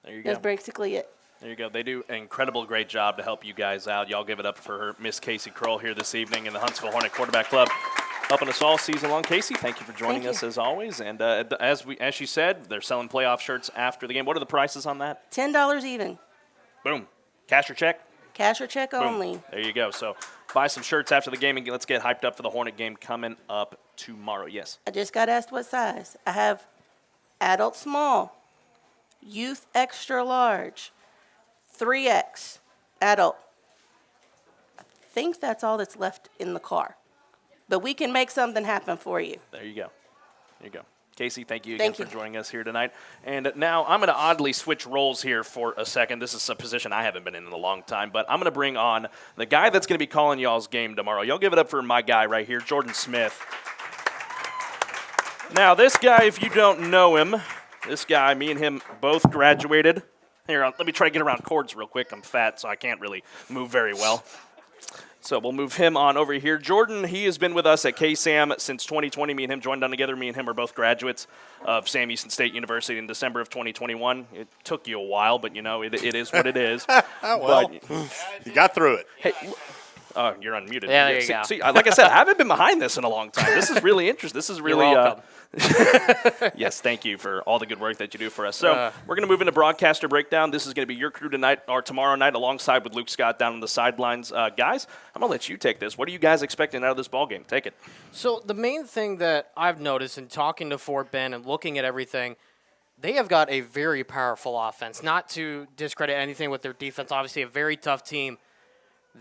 There you go. That's basically it. There you go. They do an incredible, great job to help you guys out. Y'all give it up for Miss Casey Kroll here this evening in the Huntsville Hornet Quarterback Club, helping us all season long. Casey, thank you for joining us as always. And as she said, they're selling playoff shirts after the game. What are the prices on that? $10 even. Boom. Cash or check? Cash or check Boom. only. There you go. So buy some shirts after the game and let's get hyped up for the Hornet game coming up tomorrow. Yes. I just got asked what size. I have adult small, youth extra large, 3X, adult. I think that's all that's left in the car. But we can make something happen for you. There you go. There you go. Casey, thank you again for joining us here tonight. And now I'm going to oddly switch roles here for a second. This is a position I haven't been in a long time, but I'm going to bring on the guy that's going to be calling y'all's game tomorrow. Y'all give it up for my guy right here, Jordan Smith. Now, this guy, if you don't know him, this guy, me and him both graduated. Here, let me try to get around cords real quick. I'm fat, so I can't really move very well. So we'll move him on over here. Jordan, he has been with us at KSAM since 2020. Me and him joined on together. Me and him are both graduates of Sam Houston State University in December of 2021. It took you a while, but, it is what it is. Well, you got through it. Hey, you're unmuted. Yeah, there you go. See, like I said, I haven't been behind this in a long time. This is really interesting. This is really You're welcome. Yes, thank you for all the good work that you do for us. So we're going to move into broadcaster breakdown. This is going to be your crew tonight or tomorrow night alongside with Luke Scott down on the sidelines. Guys, I'm going to let you take this. What are you guys expecting out of this ball game? Take it. So the main thing that I've noticed in talking to Fort Bend and looking at everything, they have got a very powerful offense. Not to discredit anything with their defense, obviously a very tough team.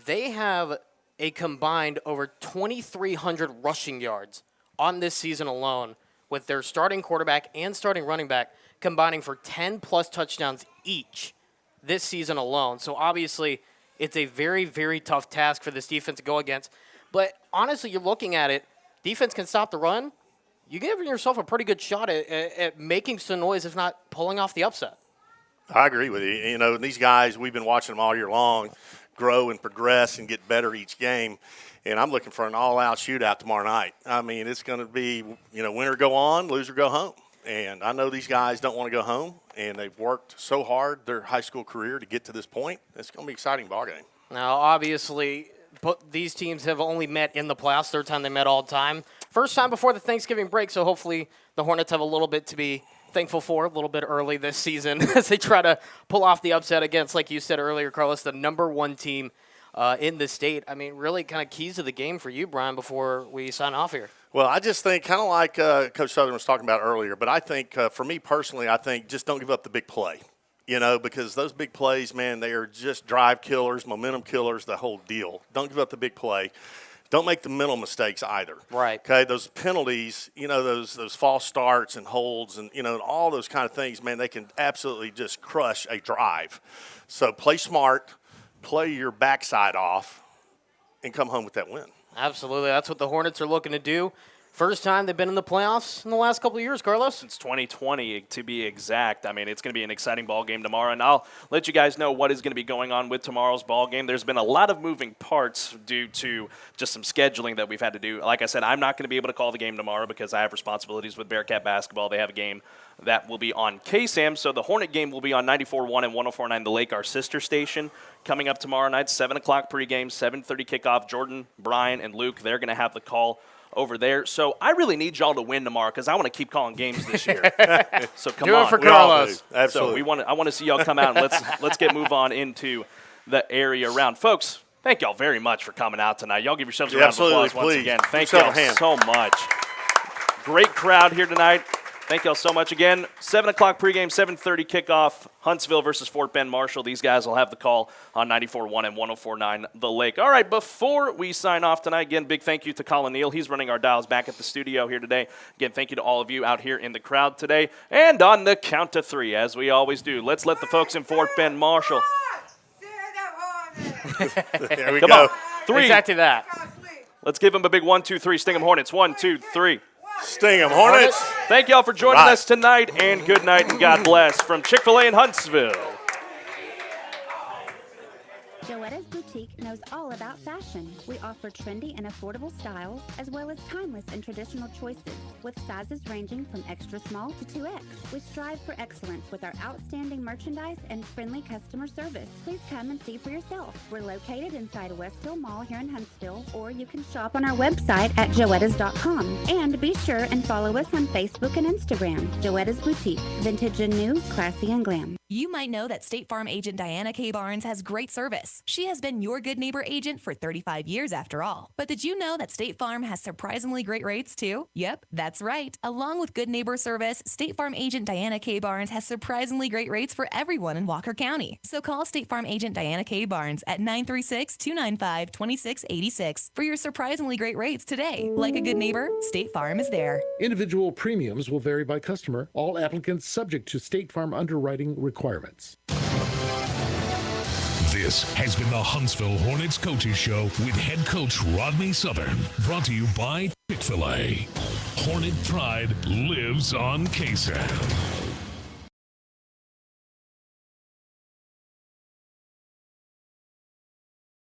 They have a combined over 2,300 rushing yards on this season alone, with their starting quarterback and starting running back combining for 10-plus touchdowns each this season alone. So obviously it's a very, very tough task for this defense to go against. But honestly, you're looking at it, defense can stop the run. You're giving yourself a pretty good shot at making some noise, if not pulling off the upset. I agree with you. These guys, we've been watching them all year long grow and progress and get better each game. And I'm looking for an all-out shootout tomorrow night. I mean, it's going to be, winner go on, loser go home. And I know these guys don't want to go home, and they've worked so hard their high school career to get to this point. It's going to be an exciting ballgame. Now, obviously, these teams have only met in the playoffs. Third time they met all time. First time before the Thanksgiving break, so hopefully the Hornets have a little bit to be thankful for, a little bit early this season as they try to pull off the upset against, like you said earlier, Carlos, the number one team in the state. I mean, really kind of keys to the game for you, Brian, before we sign off here. Well, I just think kind of like Coach Southern was talking about earlier, but I think for me personally, I think just don't give up the big play, because those big plays, man, they are just drive killers, momentum killers, the whole deal. Don't give up the big play. Don't make the mental mistakes either. Right. Okay, those penalties, those false starts and holds and, all those kind of things, man, they can absolutely just crush a drive. So play smart, play your backside off, and come home with that win. Absolutely. That's what the Hornets are looking to do. First time they've been in the playoffs in the last couple of years, Carlos. Since 2020, to be exact. I mean, it's going to be an exciting ball game tomorrow, and I'll let you guys know what is going to be going on with tomorrow's ball game. There's been a lot of moving parts due to just some scheduling that we've had to do. Like I said, I'm not going to be able to call the game tomorrow because I have responsibilities with Bearcat basketball. They have a game that will be on KSAM, so the Hornet game will be on 94.1 and 104.9 The Lake, our sister station. Coming up tomorrow night, 7 o'clock pregame, 7:30 kickoff. Jordan, Brian, and Luke, they're going to have the call over there. So I really need y'all to win tomorrow because I want to keep calling games this year. So come on. Do it for Carlos. Absolutely. So I want to see y'all come out and let's move on into the area around. Folks, thank y'all very much for coming out tonight. Y'all give yourselves a round of applause once again. Thank y'all so much. Great crowd here tonight. Thank y'all so much again. 7 o'clock pregame, 7:30 kickoff. Huntsville versus Fort Bend Marshall. These guys will have the call on 94.1 and 104.9 The Lake. All right, before we sign off tonight, again, big thank you to Colin Neal. He's running our dials back at the studio here today. Again, thank you to all of you out here in the crowd today. And on the count of three, as we always do, let's let the folks in Fort Bend Marshall. There we Come go. on. Three. Exactly that. Let's give them a big 1, 2, 3. Sting 'em Hornets. 1, 2, 3. Sting 'em Hornets. Thank y'all for joining us tonight, and good night and God bless from Chick-fil-A in Huntsville. Joetta's Boutique knows all about fashion. We offer trendy and affordable styles, as well as timeless and traditional choices, with sizes ranging from extra small to 2X. We strive for excellence with our outstanding merchandise and friendly customer service. Please come and see for yourself. We're located inside Westhill Mall here in Huntsville, or you can shop on our website at joettas.com. And be sure and follow us on Facebook and Instagram. Joetta's Boutique, vintage and new, classy and glam. You might know that State Farm agent Diana K. Barnes has great service. She has been your good neighbor agent for 35 years after all. But did you know that State Farm has surprisingly great rates too? Yep, that's right. Along with good neighbor service, State Farm agent Diana K. Barnes has surprisingly great rates for everyone in Walker County. So call State Farm agent Diana K. Barnes at 936-295-2686 for your surprisingly great rates today. Like a good neighbor, State Farm is there. Individual premiums will vary by customer. All applicants subject to State Farm underwriting requirements. This has been the Huntsville Hornets Coaches Show with head coach Rodney Southern. Brought to you by Chick-fil-A. Hornet pride lives on KSAT.